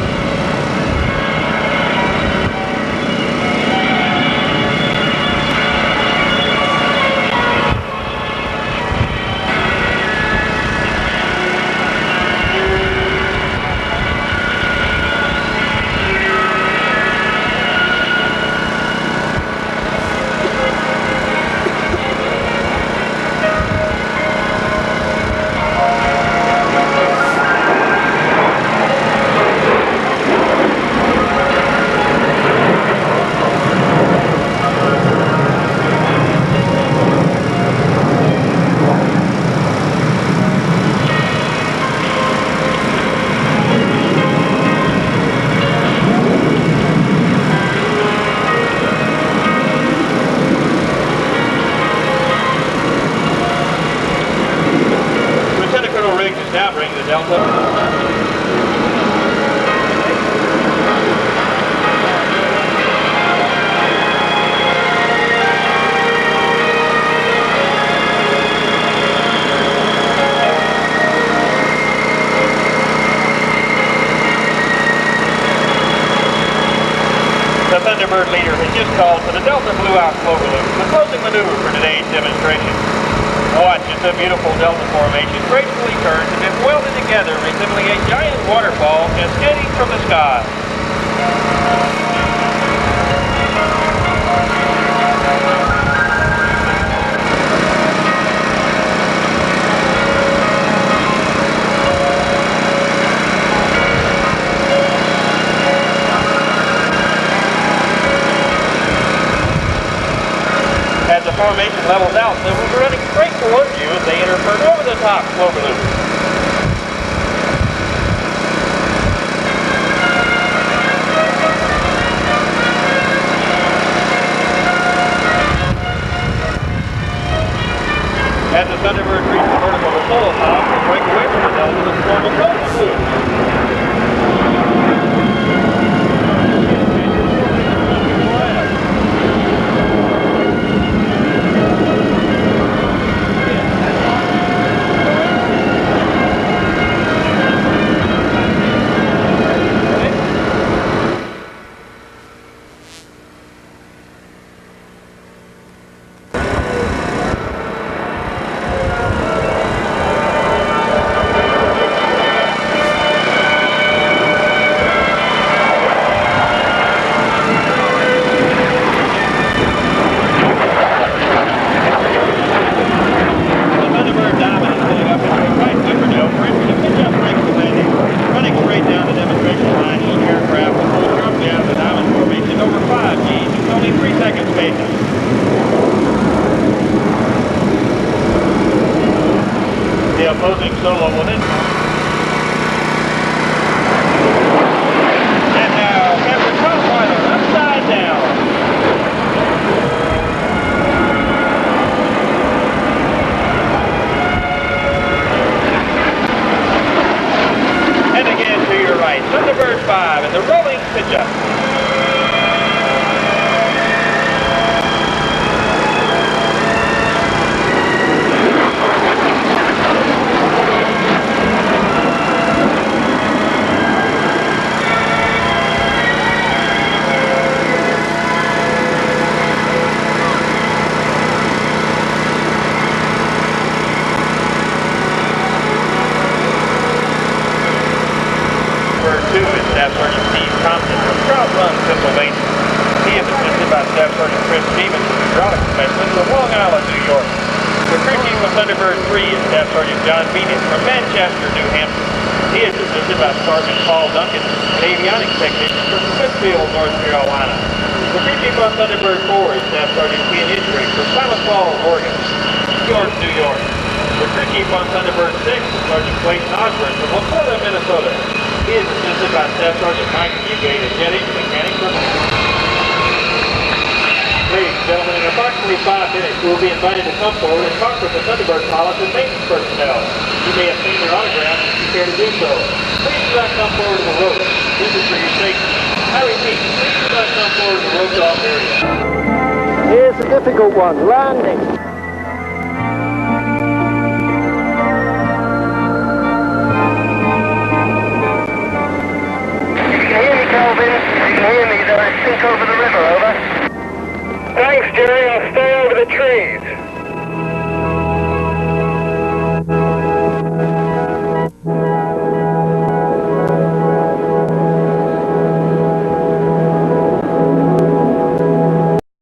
[SPEAKER 5] The Thunderbird leader has just called for the Delta Blue out clover loop, the closing maneuver for today's demonstration. Watch as the beautiful Delta formation gracefully turns as if welded together, resembling a giant waterfall cascading from the sky. As the formation levels out, they will be running straight towards you as they enter for an over-the-top clover loop. As the Thunderbird reaches the vertical to solo top, will break away from the Delta and form a clover loop. The opposing solo will then. And now, Captain Topweiler, upside down. And again to your right, Thunderbird 5 and the rolling pitch-up. Staff Sergeant Steve Thompson from Trout Run, Pennsylvania. He is assisted by Staff Sergeant Chris Stevens, hydraulic specialist from Long Island, New York. The crew chief of Thunderbird 3 is Staff Sergeant John Venus from Manchester, New Hampshire. He is assisted by Sergeant Paul Duncan, an avionics technician from Smithfield, North Carolina. The crew chief on Thunderbird 4 is Staff Sergeant Ken Isrick from Silent Falls, Oregon. York, New York. The crew chief on Thunderbird 6 is Sergeant Clayton Osborne from Lakota, Minnesota. He is assisted by Staff Sergeant Mike Fugate, a jet engine mechanic from... Ladies and gentlemen, in approximately 5 minutes, you will be invited to come forward and talk with the Thunderbird pilots and maintenance personnel. You may obtain their autographs if you care to do so. Please do not come forward to the rope. This is for your safety. I repeat, please do not come forward to the roped-off area.
[SPEAKER 6] Here's a difficult one, landing.
[SPEAKER 4] Over the river, over.
[SPEAKER 6] Thanks, Jerry. I'll stay over the trees.